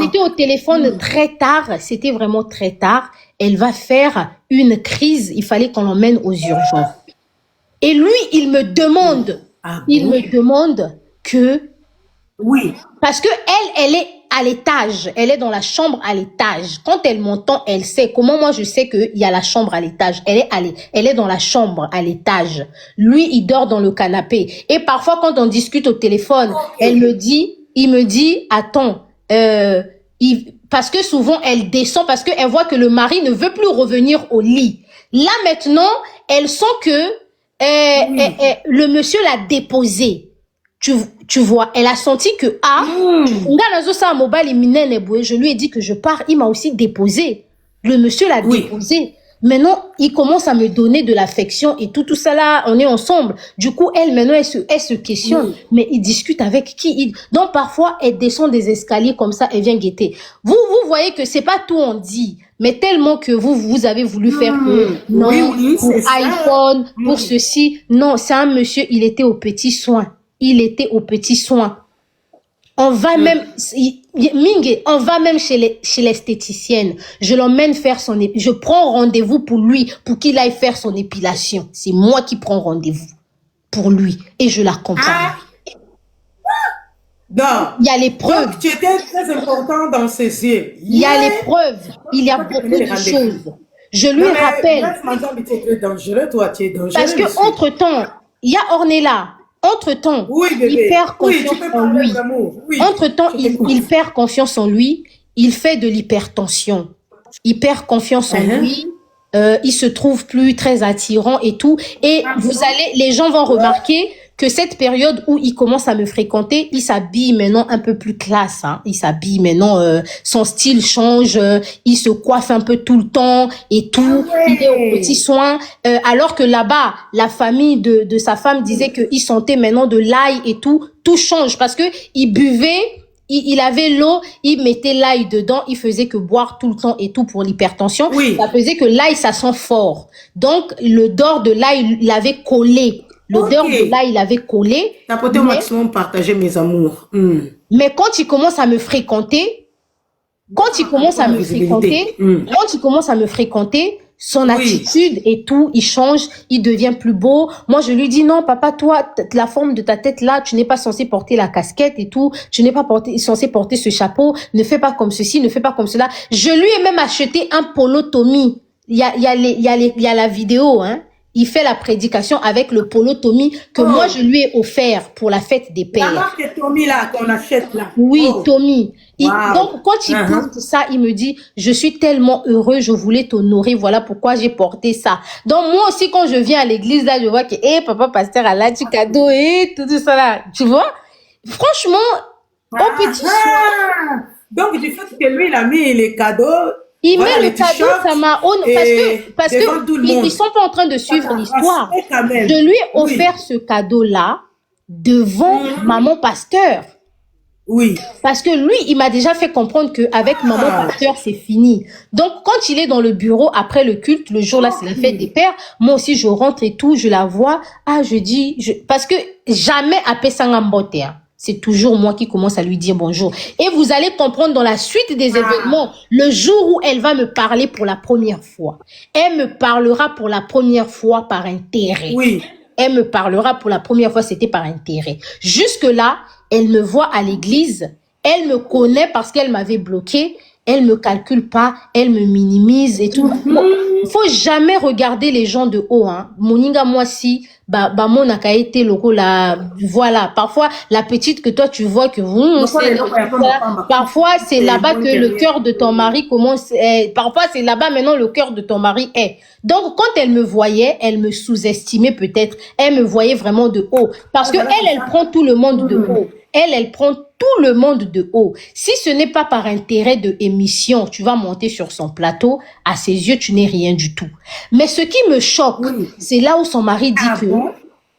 était au téléphone très tard, c'était vraiment très tard. Elle va faire une crise, il fallait qu'on l'emmène aux urgences. Et lui, il me demande, me demande que, parce que elle est à l'étage, elle est dans la chambre à l'étage. Quand elle m'entend, elle sait comment moi je sais qu'il y a la chambre à l'étage. Elle est dans la chambre à l'étage. Lui, il dort dans le canapé. Et parfois, quand on discute au téléphone, il me dit, attends, parce que souvent elle descend parce qu'elle voit que le mari ne veut plus revenir au lit. Là maintenant, elle sent que le monsieur l'a déposé. Tu vois, elle a senti que je lui ai dit que je pars, il m'a aussi déposé. Le monsieur l'a déposé. Maintenant, il commence à me donner de l'affection et tout ça là, on est ensemble. Du coup, elle maintenant, elle se questionne. Mais il discute avec qui? Donc parfois, elle descend des escaliers comme ça, elle vient guetter. Vous voyez que c'est pas tout on dit, mais tellement que vous avez voulu faire que non, pour iPhone, pour ceci. Non, c'est un monsieur, il était aux petits soins. Il était aux petits soins. On va même, on va même chez l'esthéticienne. Je l'emmène faire je prends rendez-vous pour lui, pour qu'il aille faire son épilation. C'est moi qui prends rendez-vous pour lui et je l'accompagne. Donc, il y a les preuves. Donc, tu étais très important dans ses yeux. Il y a les preuves. Il y a beaucoup de choses. Je lui rappelle. Tu es dangereux, toi, tu es dangereux. Parce que entre-temps, il y a Ornella. Entre-temps, il perd confiance en lui. Entre-temps, il perd confiance en lui. Il fait de l'hypertension. Il perd confiance en lui. Il se trouve plus très attirant et tout. Et les gens vont remarquer que cette période où il commence à me fréquenter, il s'habille maintenant un peu plus classe. Hein. Il s'habille maintenant, son style change, il se coiffe un peu tout le temps et tout. Il est aux petits soins. Alors que là-bas, la famille de sa femme disait qu'il sentait maintenant de l'ail et tout. Tout change parce que il buvait, il avait l'eau, il mettait l'ail dedans, il faisait que boire tout le temps et tout pour l'hypertension. Ça faisait que l'ail, ça sent fort. Donc, l'odeur de l'ail l'avait collé. L'odeur de l'ail, il avait collé. Tapoter au maximum, partager mes amours. Mais quand il commence à me fréquenter, son attitude et tout, il change, il devient plus beau. Moi, je lui dis, non, papa, toi, la forme de ta tête là, tu n'es pas censé porter la casquette et tout. Tu n'es pas censé porter ce chapeau. Ne fais pas comme ceci, ne fais pas comme cela. Je lui ai même acheté un polo Tommy. Il y a la vidéo, hein. Il fait la prédication avec le polo Tommy que moi, je lui ai offert pour la fête des pères. La marque Tommy, là, qu'on achète, là. Oui, Tommy. Donc, quand il porte ça, il me dit, je suis tellement heureux, je voulais t'honorer, voilà pourquoi j'ai porté ça. Donc, moi aussi, quand je viens à l'église, là, je vois que, papa pasteur a là du cadeau, tout ça, là. Tu vois? Franchement, au petit soin. Donc, du fait que lui, il a mis les cadeaux, Il Voilà met les le cadeau, t-shirts ça m'a et parce devant tout que le monde. ils sont pas en train de suivre l'histoire. Respect quand même. Je lui ai Oui. offert ce cadeau-là devant maman pasteur. Oui. Parce que lui, il m'a déjà fait comprendre qu'avec maman pasteur, c'est fini. Donc, quand il est dans le bureau après le culte, le jour-là, c'est la fête des pères, moi aussi, je rentre et tout, je la vois. Ah, je dis, parce que jamais appelé Sangambote, hein. C'est toujours moi qui commence à lui dire bonjour. Et vous allez comprendre dans la suite des événements, le jour où elle va me parler pour la première fois. Elle me parlera pour la première fois par intérêt. Oui. Elle me parlera pour la première fois, c'était par intérêt. Jusque-là, elle me voit à l'église, elle me connaît parce qu'elle m'avait bloqué, elle me calcule pas, elle me minimise et tout. Bon, faut jamais regarder les gens de haut, hein. Moninga, moi, si, mon a été loco là, voilà. Parfois, la petite que toi, tu vois que, parfois, c'est là-bas que le cœur de ton mari commence, parfois, c'est là-bas maintenant le cœur de ton mari est. Donc, quand elle me voyait, elle me sous-estimait peut-être, elle me voyait vraiment de haut. Parce que elle prend tout le monde de haut. Elle prend tout le monde de haut. Si ce n'est pas par intérêt de émission, tu vas monter sur son plateau, à ses yeux, tu n'es rien du tout. Mais ce qui me choque, c'est là où son mari dit que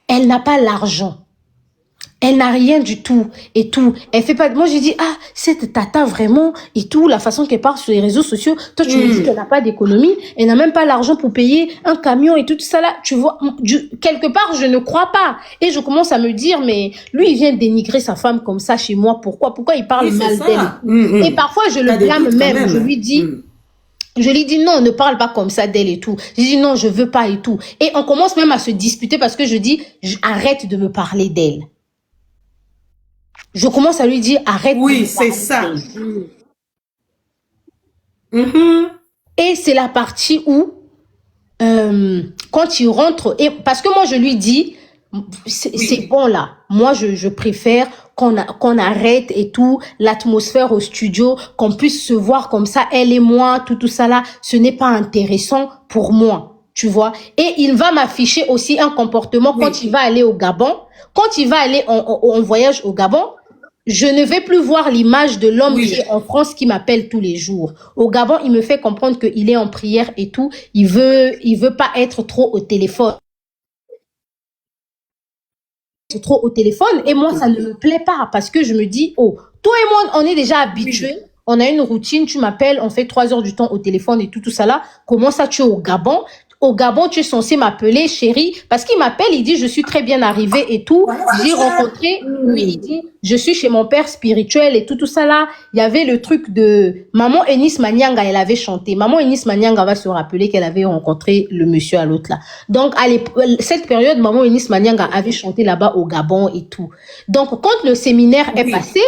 elle n'a pas l'argent. Elle n'a rien du tout et tout. Elle fait pas. Moi, j'ai dit, ah, cette tata vraiment et tout, la façon qu'elle parle sur les réseaux sociaux. Toi, tu me dis qu'elle n'a pas d'économie, elle n'a même pas l'argent pour payer un camion et tout ça là. Tu vois, quelque part, je ne crois pas. Et je commence à me dire, mais lui, il vient dénigrer sa femme comme ça chez moi. Pourquoi il parle mal d'elle? Et parfois, je le blâme même. Je lui dis. Je lui dis non, ne parle pas comme ça d'elle et tout. Je dis non, je veux pas et tout. Et on commence même à se disputer parce que je dis, arrête de me parler d'elle. Je commence à lui dire, arrête. Oui, c'est ça. Et c'est la partie où, quand il rentre, et parce que moi, je lui dis, c'est bon là. Moi, je préfère qu'on arrête et tout, l'atmosphère au studio, qu'on puisse se voir comme ça, elle et moi, tout ça là, ce n'est pas intéressant pour moi. Tu vois? Et il va m'afficher aussi un comportement quand il va aller au Gabon. Quand il va aller en voyage au Gabon, je ne vais plus voir l'image de l'homme qui est en France qui m'appelle tous les jours. Au Gabon, il me fait comprendre qu'il est en prière et tout. Il veut pas être trop au téléphone. Trop au téléphone. Et moi, ça ne me plaît pas parce que je me dis, oh, toi et moi, on est déjà habitués. On a une routine. Tu m'appelles, on fait 3 heures du temps au téléphone et tout ça là. Comment ça, tu es au Gabon? Au Gabon, tu es censé m'appeler chérie, parce qu'il m'appelle, il dit, je suis très bien arrivé et tout. J'ai rencontré, il dit, je suis chez mon père spirituel et tout ça là. Il y avait le truc de Maman Eunice Manyanga, elle avait chanté. Maman Eunice Manyanga va se rappeler qu'elle avait rencontré le monsieur à l'autre là. Donc, à cette période, Maman Eunice Manyanga avait chanté là-bas au Gabon et tout. Donc, quand le séminaire est passé,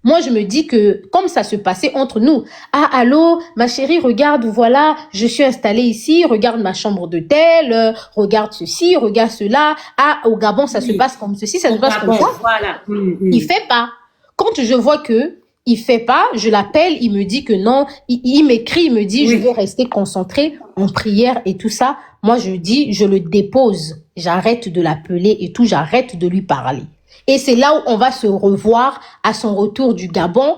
moi, je me dis que, comme ça se passait entre nous, ah, allô, ma chérie, regarde, voilà, je suis installée ici, regarde ma chambre d'hôtel, regarde ceci, regarde cela, ah, au Gabon, ça se passe comme ceci, ça se passe comme ça. Voilà. Il fait pas. Quand je vois que il fait pas, je l'appelle, il me dit que non, il m'écrit, il me dit, je veux rester concentré en prière et tout ça. Moi, je dis, je le dépose, j'arrête de l'appeler et tout, j'arrête de lui parler. Et c'est là où on va se revoir à son retour du Gabon.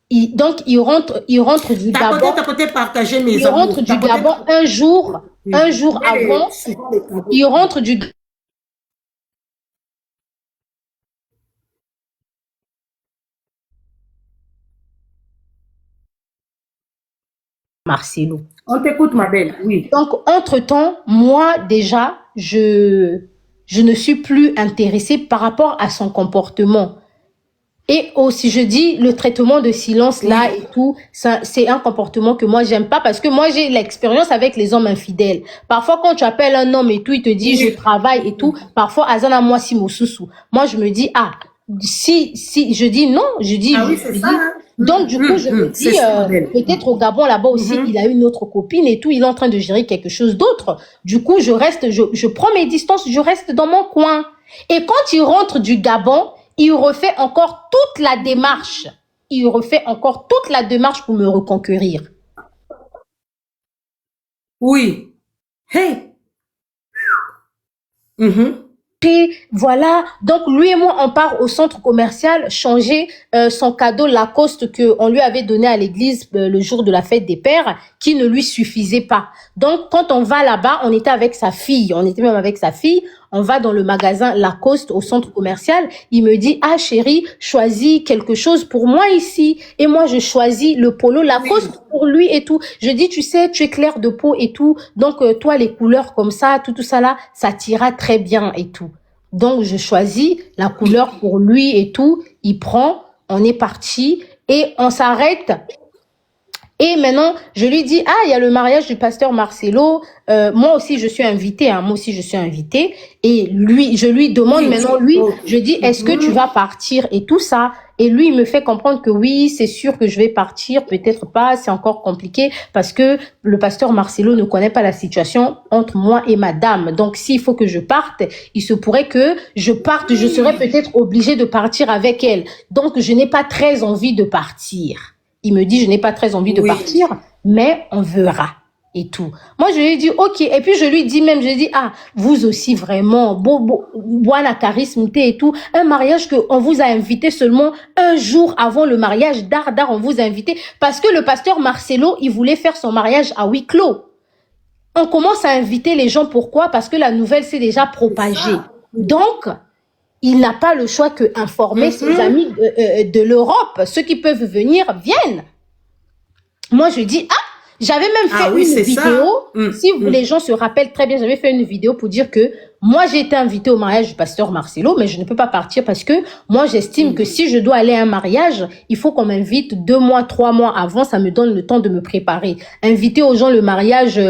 Donc, il rentre du Gabon. Il rentre du Gabon un jour avant. Il rentre du Marcelo. On t'écoute, ma belle, oui. Donc, entre-temps, moi, déjà, je ne suis plus intéressée par rapport à son comportement. Et aussi, je dis, le traitement de silence là et tout, ça, c'est un comportement que moi, j'aime pas parce que moi, j'ai l'expérience avec les hommes infidèles. Parfois, quand tu appelles un homme et tout, il te dit, je travaille et tout. Parfois, Azana, moi, si Moussousou. Moi, je me dis, ah, si, je dis non, je dis, donc, du coup, je me dis, peut-être au Gabon, là-bas aussi, il a une autre copine et tout, il est en train de gérer quelque chose d'autre. Du coup, je prends mes distances, je reste dans mon coin. Et quand il rentre du Gabon, il refait encore toute la démarche. Il refait encore toute la démarche pour me reconquérir. Oui. Hey. acheter, voilà. Donc lui et moi, on part au centre commercial changer son cadeau Lacoste que on lui avait donné à l'église le jour de la fête des pères, qui ne lui suffisait pas. Donc quand on va là-bas, on était avec sa fille, on était même avec sa fille. On va dans le magasin Lacoste au centre commercial. Il me dit, ah chérie, choisis quelque chose pour moi ici. Et moi, je choisis le polo Lacoste pour lui et tout. Je dis, tu sais, tu es clair de peau et tout. Donc, toi, les couleurs comme ça, tout ça là, ça t'ira très bien et tout. Donc, je choisis la couleur pour lui et tout. Il prend, on est parti et on s'arrête. Et maintenant, je lui dis, ah, il y a le mariage du pasteur Marcelo. Moi aussi, je suis invitée. Hein, moi aussi, je suis invitée. Et lui, je lui demande maintenant, lui, je dis, est-ce que tu vas partir et tout ça? Et lui, il me fait comprendre que oui, c'est sûr que je vais partir. Peut-être pas, c'est encore compliqué parce que le pasteur Marcelo ne connaît pas la situation entre moi et madame. Donc, s'il faut que je parte, il se pourrait que je parte. Je serais peut-être obligée de partir avec elle. Donc, je n'ai pas très envie de partir. Il me dit, je n'ai pas très envie de partir, mais on verra et tout. Moi, je lui ai dit, ok. Et puis, je lui dis même, je lui dis, ah, vous aussi, vraiment, la charisme et tout. Un mariage que on vous a invité seulement un jour avant le mariage, on vous a invité. Parce que le pasteur Marcelo, il voulait faire son mariage à huis clos. On commence à inviter les gens. Pourquoi? Parce que la nouvelle s'est déjà propagée. Donc, il n'a pas le choix que informer ses amis de l'Europe. Ceux qui peuvent venir, viennent. Moi, je dis, ah, j'avais même fait une vidéo. Si les gens se rappellent très bien, j'avais fait une vidéo pour dire que moi, j'ai été invitée au mariage du pasteur Marcelo, mais je ne peux pas partir parce que moi, j'estime que si je dois aller à un mariage, il faut qu'on m'invite 2 mois, 3 mois avant. Ça me donne le temps de me préparer. Inviter aux gens le mariage,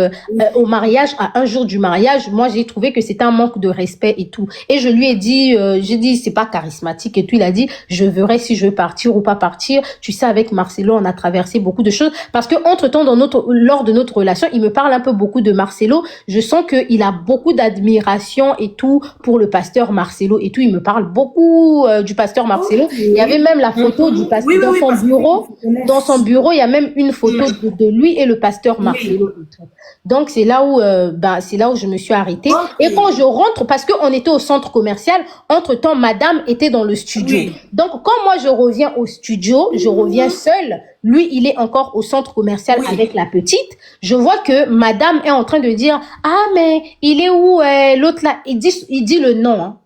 au mariage à un jour du mariage, moi, j'ai trouvé que c'était un manque de respect et tout. Et je lui ai dit, j'ai dit, c'est pas charismatique et tout. Il a dit, je verrai si je veux partir ou pas partir. Tu sais, avec Marcelo, on a traversé beaucoup de choses parce que entre-temps, lors de notre relation, il me parle un peu beaucoup de Marcelo. Je sens qu'il a beaucoup d'admiration et tout pour le pasteur Marcelo et tout. Il me parle beaucoup du pasteur Marcelo. Il y avait même la photo du pasteur dans son bureau. Dans son bureau, il y a même une photo de lui et le pasteur Marcelo. Et tout. Donc c'est là où je me suis arrêtée. Et quand je rentre, parce qu'on était au centre commercial, entre-temps, madame était dans le studio. Donc quand moi je reviens au studio, je reviens seule. Lui, il est encore au centre commercial avec la petite. Je vois que madame est en train de dire, ah, mais il est où l'autre là? Il dit le nom. Hein.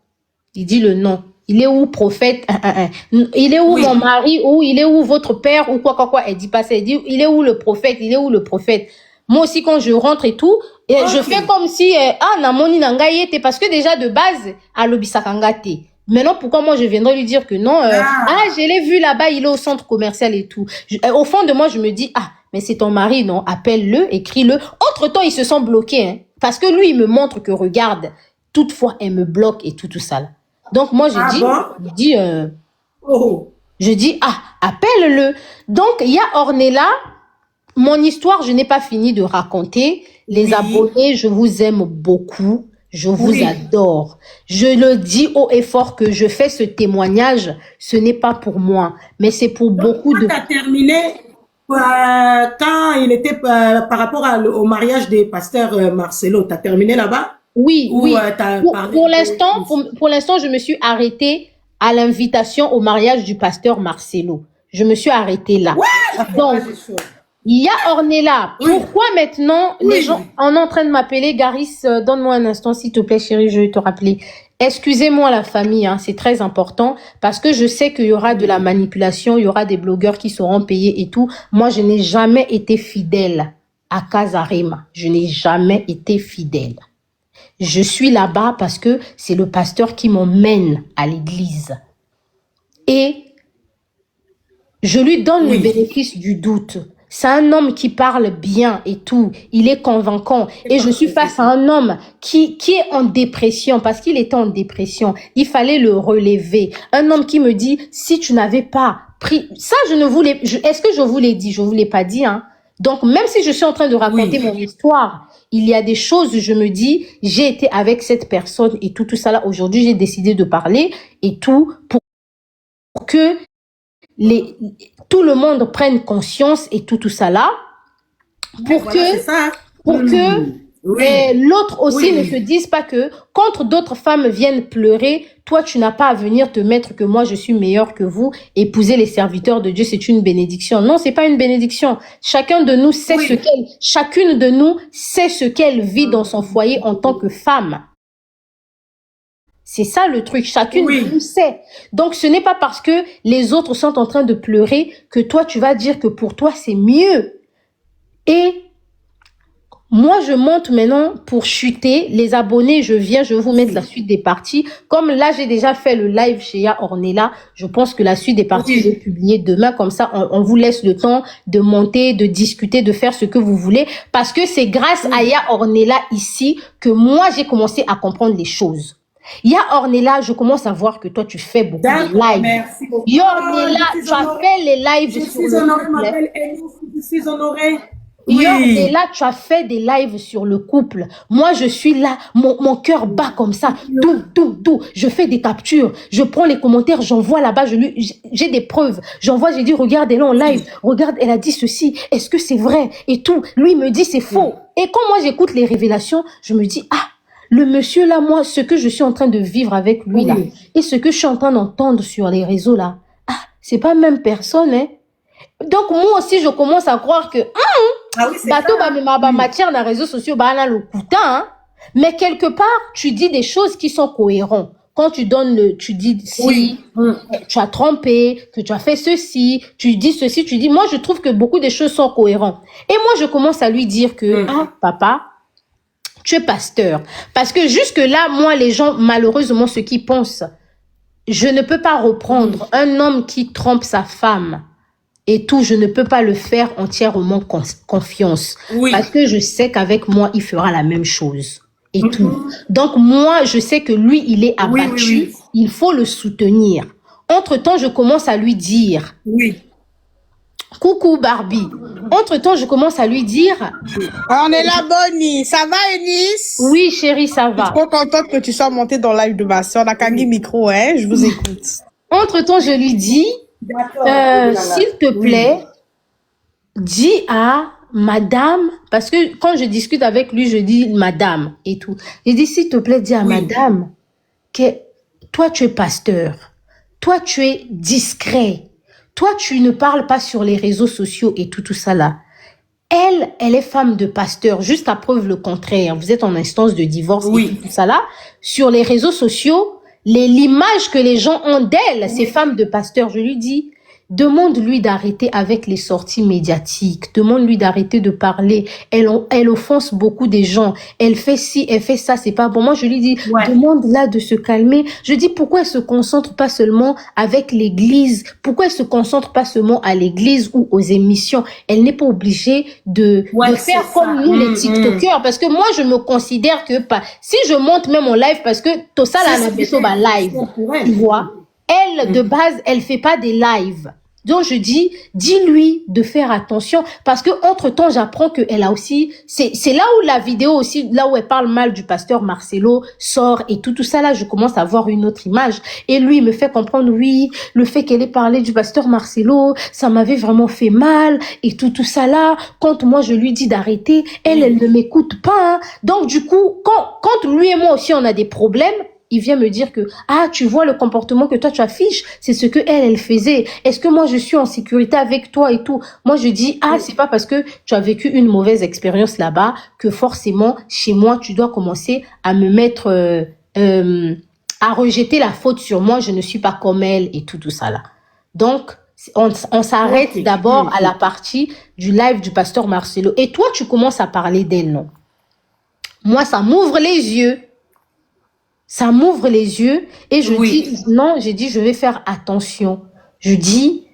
Il dit le nom. Il est où, prophète? Il est où mon mari? Ou il est où votre père? Ou quoi? Elle dit pas ça. Elle dit, il est où le prophète? Il est où le prophète? Moi aussi, quand je rentre et tout, je fais comme si, namoni nangayete, parce que déjà de base, à l'obisakangate. Maintenant, pourquoi moi je viendrais lui dire que non, je l'ai vu là-bas, il est au centre commercial et tout. Au fond de moi, je me dis, ah, mais c'est ton mari, non, appelle-le, écris-le. Entre-temps, il se sent bloqué, hein, parce que lui, il me montre que, regarde, toutefois, elle me bloque et tout ça là. Donc, moi, je dis, appelle-le. Donc, il y a Ornella, mon histoire, je n'ai pas fini de raconter. Les abonnés, je vous aime beaucoup. Je vous adore. Je le dis haut et fort que je fais ce témoignage. Ce n'est pas pour moi, mais c'est pour beaucoup de... Tu as terminé quand il était par rapport au mariage des pasteurs Marcelo. Tu as terminé là-bas? Oui. Pour l'instant, je me suis arrêtée à l'invitation au mariage du pasteur Marcelo. Je me suis arrêtée là. Donc, il y a Ornella. Pourquoi maintenant les gens en sont en train de m'appeler? Garis, donne-moi un instant, s'il te plaît, chérie, je vais te rappeler. Excusez-moi la famille, hein, c'est très important parce que je sais qu'il y aura de la manipulation, il y aura des blogueurs qui seront payés et tout. Moi, je n'ai jamais été fidèle à Casarema. Je n'ai jamais été fidèle. Je suis là-bas parce que c'est le pasteur qui m'emmène à l'église. Et je lui donne le bénéfice du doute. C'est un homme qui parle bien et tout. Il est convaincant. Et je suis face à un homme qui est en dépression parce qu'il était en dépression. Il fallait le relever. Un homme qui me dit, si tu n'avais pas pris... Ça, est-ce que je vous l'ai dit? Je vous l'ai pas dit, hein. Donc, même si je suis en train de raconter mon histoire, il y a des choses, je me dis, j'ai été avec cette personne et tout ça là. Aujourd'hui, j'ai décidé de parler et tout pour que tout le monde prenne conscience et tout ça là, pour que Et l'autre aussi ne Oui. se dise pas que quand d'autres femmes viennent pleurer, toi tu n'as pas à venir te mettre que moi je suis meilleure que vous. Épouser les serviteurs de Dieu, c'est une bénédiction. Non, c'est pas une bénédiction. Chacun de nous sait Oui. chacune de nous sait ce qu'elle vit dans son foyer en tant que femme. C'est ça le truc, chacune de nous Oui. sait. Donc ce n'est pas parce que les autres sont en train de pleurer que toi tu vas dire que pour toi c'est mieux. Et moi, je monte maintenant pour chuter. Les abonnés, je viens, je vais vous mettre la suite des parties. Comme là, j'ai déjà fait le live chez Ya Ornella, je pense que la suite des parties, je vais publier demain. Comme ça, on vous laisse le temps de monter, de discuter, de faire ce que vous voulez. Parce que c'est grâce à Ya Ornella ici que moi, j'ai commencé à comprendre les choses. Ya Ornella, je commence à voir que toi, tu fais beaucoup de lives. Merci beaucoup. Ya Ornella, tu as fait les lives Je sur suis le honorée, couple. ma belle Ellie, je suis honorée. Et Oui. là, tu as fait des lives sur le couple. Moi, je suis là, mon cœur bat comme ça. Tout. Je fais des captures. Je prends les commentaires, j'envoie là-bas. J'ai des preuves. J'envoie, j'ai dit, regarde, elle est en live. Regarde, elle a dit ceci. Est-ce que c'est vrai? Et tout. Lui me dit, c'est faux. Et quand moi, j'écoute les révélations, je me dis, ah, le monsieur là, moi, ce que je suis en train de vivre avec lui là, et ce que je suis en train d'entendre sur les réseaux là, ah, c'est pas même personne, hein. Donc, moi aussi, je commence à croire que, Ah oui, c'est bateau, ça. matière dans les réseaux sociaux, le coutin, hein. Mais quelque part, tu dis des choses qui sont cohérentes. Quand tu donnes tu dis si tu as trompé, que tu as fait ceci, tu dis ceci, tu dis, moi, je trouve que beaucoup de choses sont cohérentes. Et moi, je commence à lui dire que, ah, papa, tu es pasteur. Parce que jusque là, moi, les gens, malheureusement, ce qu'ils pensent, je ne peux pas reprendre un homme qui trompe sa femme et tout, je ne peux pas le faire entièrement confiance. Oui. Parce que je sais qu'avec moi, il fera la même chose. Et tout. Donc, moi, je sais que lui, il est abattu. Il faut le soutenir. Entre-temps, je commence à lui dire. Oui. Coucou, Barbie. Entre-temps, je commence à lui dire. On est là, Bonnie. Ça va, Eunice? Oui, chérie, ça va. Je suis trop contente que tu sois montée dans le live de ma soeur. Nakagi Micro, hein? Je vous écoute. Entre-temps, je lui dis. S'il te plaît, dis à madame, parce que quand je discute avec lui, je dis madame et tout. Je dis, s'il te plaît, dis à madame que toi, tu es pasteur. Toi, tu es discret. Toi, tu ne parles pas sur les réseaux sociaux et tout ça là. Elle est femme de pasteur, juste à preuve le contraire. Vous êtes en instance de divorce et tout ça là. Sur les réseaux sociaux, l'image que les gens ont d'elle, ces femmes de pasteur, je lui dis, demande-lui d'arrêter avec les sorties médiatiques. Demande-lui d'arrêter de parler. Elle offense beaucoup des gens. Elle fait ci, elle fait ça, c'est pas bon. Moi, je lui dis, demande-la de se calmer. Je dis, pourquoi elle se concentre pas seulement avec l'église? Pourquoi elle se concentre pas seulement à l'église ou aux émissions? Elle n'est pas obligée de faire comme nous, les TikTokers. Parce que moi, je me considère que si je monte même en live, parce que tout ça, là, live, tu vois. Elle, de base, elle fait pas des lives. Donc, je dis-lui de faire attention parce que entre-temps, j'apprends qu'elle a aussi, c'est là où la vidéo aussi, là où elle parle mal du pasteur Marcelo sort et tout ça là, je commence à voir une autre image. Et lui, il me fait comprendre, oui, le fait qu'elle ait parlé du pasteur Marcelo, ça m'avait vraiment fait mal et tout ça là. Quand moi, je lui dis d'arrêter, elle ne m'écoute pas. Hein. Donc, du coup, quand lui et moi aussi, on a des problèmes, il vient me dire que, ah, tu vois le comportement que toi tu affiches, c'est ce que elle faisait. Est-ce que moi je suis en sécurité avec toi et tout? Moi je dis, ah, c'est pas parce que tu as vécu une mauvaise expérience là-bas que forcément chez moi tu dois commencer à me mettre, à rejeter la faute sur moi, je ne suis pas comme elle et tout ça là. Donc, on s'arrête d'abord à la partie du live du pasteur Marcelo. Et toi tu commences à parler d'elle, non? Moi ça m'ouvre les yeux. Ça m'ouvre les yeux et je dis, non, j'ai dit, je vais faire attention. Je dis,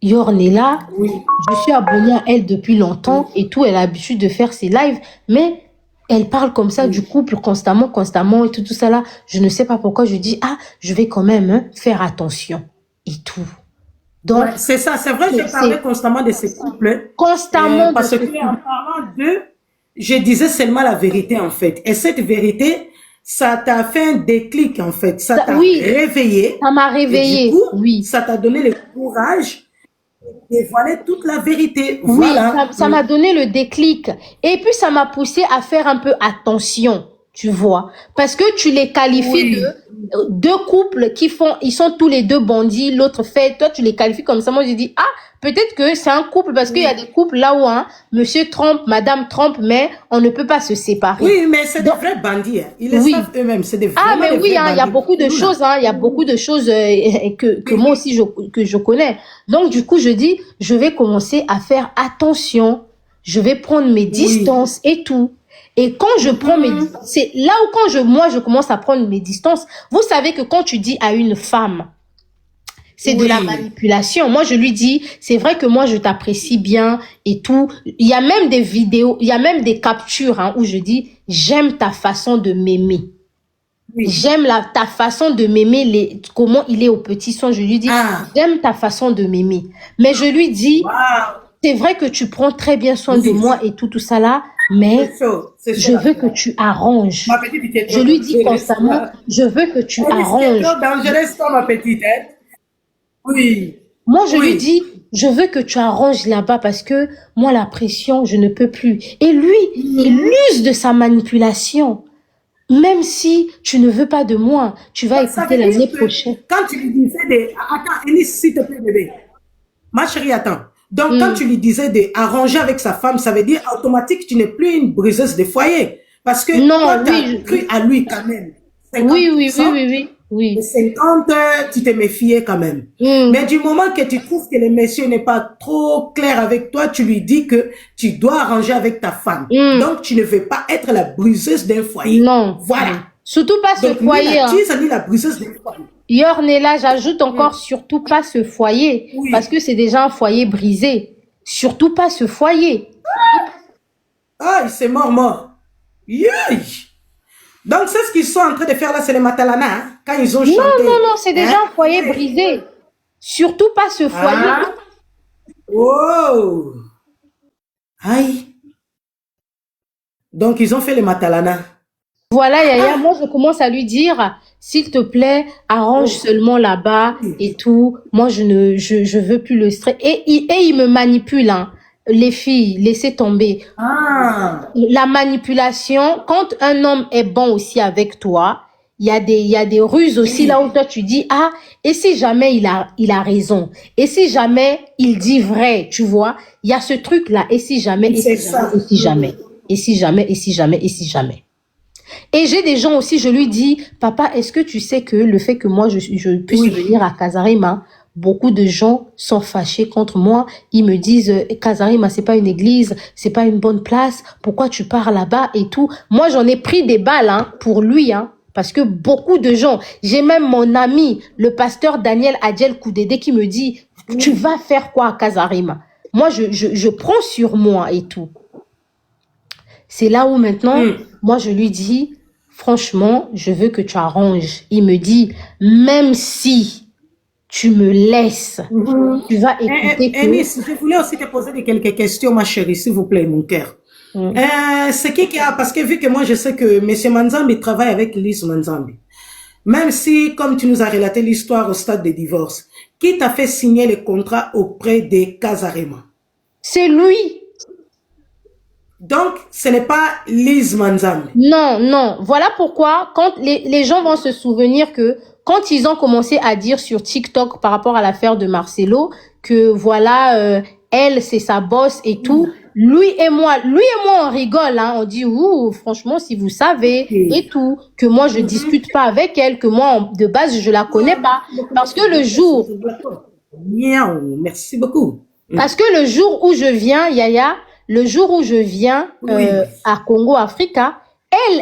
Yornella, je suis abonnée à elle depuis longtemps et tout, elle a l'habitude de faire ses lives, mais elle parle comme ça du couple constamment et tout ça là. Je ne sais pas pourquoi je dis, ah, je vais quand même faire attention et tout. Donc, c'est ça, c'est vrai, je parlais constamment de ces couples. Constamment. Parce que en parlant d'eux, je disais seulement la vérité en fait. Et cette vérité, ça t'a fait un déclic en fait, ça t'a réveillé. Ça m'a réveillé, et du coup, ça t'a donné le courage dévoiler toute la vérité. Oui, Voilà. ça m'a donné le déclic. Et puis, ça m'a poussé à faire un peu attention, tu vois. Parce que tu les qualifies de deux couples ils sont tous les deux bandits, l'autre fait, toi, tu les qualifies comme ça. Moi, j'ai dit, ah, peut-être que c'est un couple, parce qu'il y a des couples là où, hein, monsieur trompe, madame trompe, mais on ne peut pas se séparer. Oui, mais c'est des vrais bandits. Hein. Ils le savent eux-mêmes. C'est des Ah, mais des oui, vrais hein, il y a bandits. beaucoup de choses, hein, il y a beaucoup de choses que moi aussi que je connais. Donc, du coup, je dis, je vais commencer à faire attention. Je vais prendre mes distances et tout. Et quand je prends c'est là où moi, je commence à prendre mes distances. Vous savez que quand tu dis à une femme, c'est de la manipulation. Moi, je lui dis, c'est vrai que moi, je t'apprécie bien et tout. Il y a même des vidéos, il y a même des captures hein, où je dis, j'aime ta façon de m'aimer. J'aime ta façon de m'aimer, comment il est au petit soin. Je lui dis, j'aime ta façon de m'aimer. Mais je lui dis, c'est vrai que tu prends très bien soin de moi et tout ça là, mais je veux que tu arranges. Je lui dis constamment, je veux que tu arranges. Dangereuse, toi, ma petite. Hein? Oui. Moi, je lui dis, je veux que tu arranges là-bas parce que moi, la pression, je ne peux plus. Et lui, il use de sa manipulation. Même si tu ne veux pas de moi, tu vas écouter l'année prochaine. Quand tu lui disais Attends, Elise, s'il te plaît, bébé. Ma chérie, attends. Donc, quand tu lui disais d'arranger avec sa femme, ça veut dire automatique, tu n'es plus une briseuse de foyer. Parce que toi, tu as cru à lui quand même. Oui. 50, tu te méfiais quand même. Mais du moment que tu trouves que le monsieur n'est pas trop clair avec toi, tu lui dis que tu dois arranger avec ta femme. Donc, tu ne veux pas être la briseuse d'un foyer. Non. Voilà. Surtout pas ce foyer. Ni la briseuse d'un foyer. Yornella, j'ajoute encore surtout pas ce foyer. Parce que c'est déjà un foyer brisé. Surtout pas ce foyer. Ah, c'est mort. Yeah. Donc, c'est ce qu'ils sont en train de faire là, c'est les Matalana, hein, quand ils ont chanté. Non, c'est déjà un foyer brisé. Surtout pas ce foyer. Oh. Aïe. Donc, ils ont fait les Matalana. Voilà, Yaya, moi, je commence à lui dire, s'il te plaît, arrange seulement là-bas et tout. Moi, je veux plus le stress. Et il me manipule, hein. Les filles, laissez tomber. La manipulation, quand un homme est bon aussi avec toi, il y a des ruses aussi là où toi tu dis, ah, et si jamais il a raison, et si jamais il dit vrai, tu vois, il y a ce truc là, et si jamais, et si jamais. Et j'ai des gens aussi, je lui dis, papa, est-ce que tu sais que le fait que moi je puisse venir à Casarima, beaucoup de gens sont fâchés contre moi. Ils me disent, Casarima, c'est pas une église, c'est pas une bonne place. Pourquoi tu pars là-bas et tout? Moi, j'en ai pris des balles, hein, pour lui, hein. Parce que beaucoup de gens, j'ai même mon ami, le pasteur Daniel Adjel Koudédé qui me dit, tu vas faire quoi à Casarima? Moi, je prends sur moi et tout. C'est là où maintenant, moi, je lui dis, franchement, je veux que tu arranges. Il me dit, même si tu me laisses, tu vas écouter Enis, je voulais aussi te poser quelques questions, ma chérie, s'il vous plaît, mon cœur. C'est qui a, parce que vu que moi, je sais que M. Manzambi travaille avec Lise Manzambi. Même si, comme tu nous as relaté l'histoire au stade de divorce, qui t'a fait signer le contrat auprès de Casarima? C'est lui. Donc, ce n'est pas Lise Manzambi. Non. Voilà pourquoi, quand les gens vont se souvenir que quand ils ont commencé à dire sur TikTok par rapport à l'affaire de Marcelo, que voilà, elle, c'est sa boss et tout, lui et moi, on rigole, hein, on dit, ouh, franchement, si vous savez, et tout, que moi, je discute pas avec elle, que moi, de base, je la connais pas. Parce que le jour... Merci beaucoup. Parce que le jour où je viens, Yaya, le jour où je viens à Congo Africa,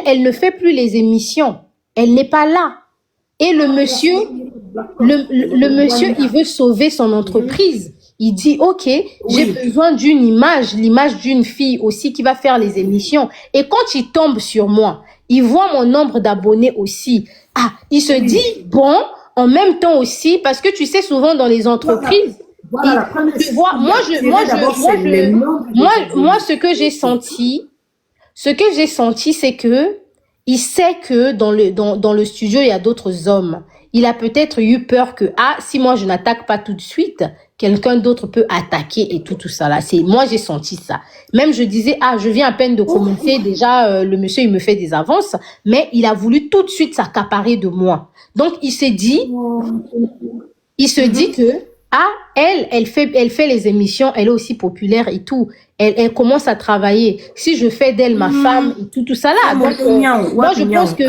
elle ne fait plus les émissions. Elle n'est pas là. Et le monsieur, il veut sauver son entreprise. Il dit, OK, j'ai besoin d'une image, l'image d'une fille aussi qui va faire les émissions. Et quand il tombe sur moi, il voit mon nombre d'abonnés aussi. Ah, il se dit, bon, en même temps aussi, parce que tu sais, souvent dans les entreprises, tu vois, moi, ce que j'ai senti, c'est que il sait que dans le studio, il y a d'autres hommes. il a peut-être eu peur que, si moi je n'attaque pas tout de suite, quelqu'un d'autre peut attaquer et tout ça là. Moi j'ai senti ça. Même je disais, je viens à peine de commencer, déjà le monsieur il me fait des avances, mais il a voulu tout de suite s'accaparer de moi. Donc il se dit que, elle fait les émissions, elle est aussi populaire et tout. Elle commence à travailler. Si je fais d'elle ma femme et tout ça là. Donc, moi je pense que,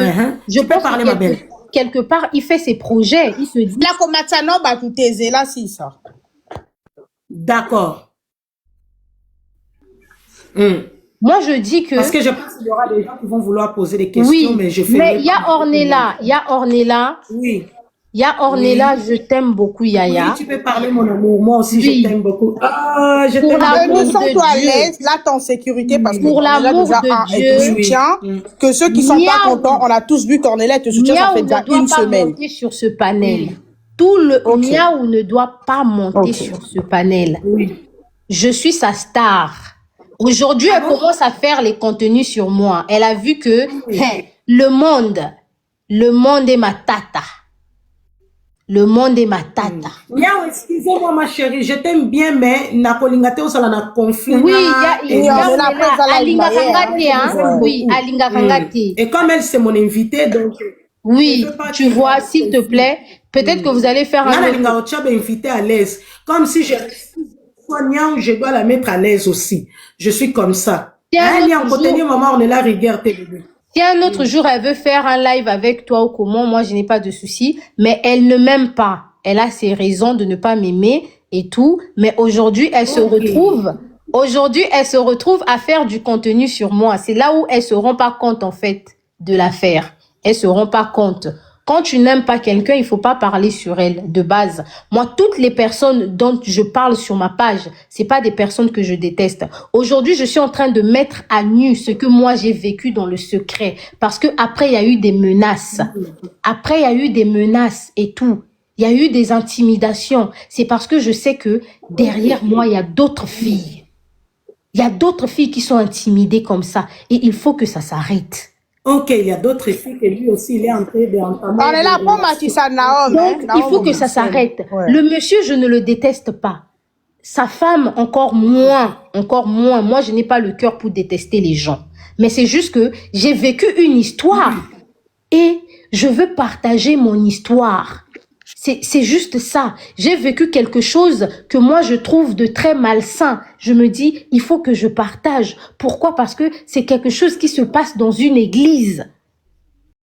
quelque part, il fait ses projets. Il se dit. La komatano ba tout aisé là, si ça. D'accord. Moi, je dis que... Parce que je pense qu'il y aura des gens qui vont vouloir poser des questions, mais je fais... Mais il y a Ornella. Oui. Il y a Ornella, je t'aime beaucoup, Yaya. Oui, tu peux parler, mon amour. Moi aussi, je t'aime beaucoup. Je pour l'amour de toi à l'aise, là, t'es en sécurité, parce que pour l'amour de Dieu, te soutient, que ceux qui sont pas contents, on a tous vu qu'Ornella te soutient, ça fait déjà une semaine. Monter sur ce panel. Tout le Miaou ne doit pas monter sur ce panel. Je suis sa star. Aujourd'hui, elle commence à faire les contenus sur moi. Elle a vu que le monde est ma tata. Le monde est ma tata. Miaou, excusez-moi ma chérie, je t'aime bien, mais nakolingate osala na conflit. Oui, il y a Alinga Kangate, oui, Alinga Kangate. Et comme elle, c'est mon invitée, donc... Oui, tu vois, s'il te plaît, peut-être que vous allez faire un... invité à l'aise. Comme si je dois la mettre à l'aise aussi. Je suis comme ça. Si un autre jour, elle veut faire un live avec toi ou comment, moi, je n'ai pas de souci. Mais elle ne m'aime pas. Elle a ses raisons de ne pas m'aimer et tout. Mais aujourd'hui, elle se retrouve... Aujourd'hui, elle se retrouve à faire du contenu sur moi. C'est là où elle se rend pas compte, en fait, de l'affaire. Elles se rendent pas compte. Quand tu n'aimes pas quelqu'un, il faut pas parler sur elle de base. Moi, toutes les personnes dont je parle sur ma page, c'est pas des personnes que je déteste. Aujourd'hui, je suis en train de mettre à nu ce que moi j'ai vécu dans le secret, parce que après il y a eu des menaces. Après il y a eu des menaces et tout. Il y a eu des intimidations. C'est parce que je sais que derrière moi, il y a d'autres filles. Il y a d'autres filles qui sont intimidées comme ça, et il faut que ça s'arrête. Ok, il y a d'autres filles que lui aussi, il est en train d'entamer. On est là pour Matissa Naom. Donc, il faut que ça s'arrête. Ouais. Le monsieur, je ne le déteste pas. Sa femme, encore moins. Moi, je n'ai pas le cœur pour détester les gens. Mais c'est juste que j'ai vécu une histoire. Et je veux partager mon histoire. C'est juste ça. J'ai vécu quelque chose que moi, je trouve de très malsain. Je me dis, il faut que je partage. Pourquoi? Parce que c'est quelque chose qui se passe dans une église.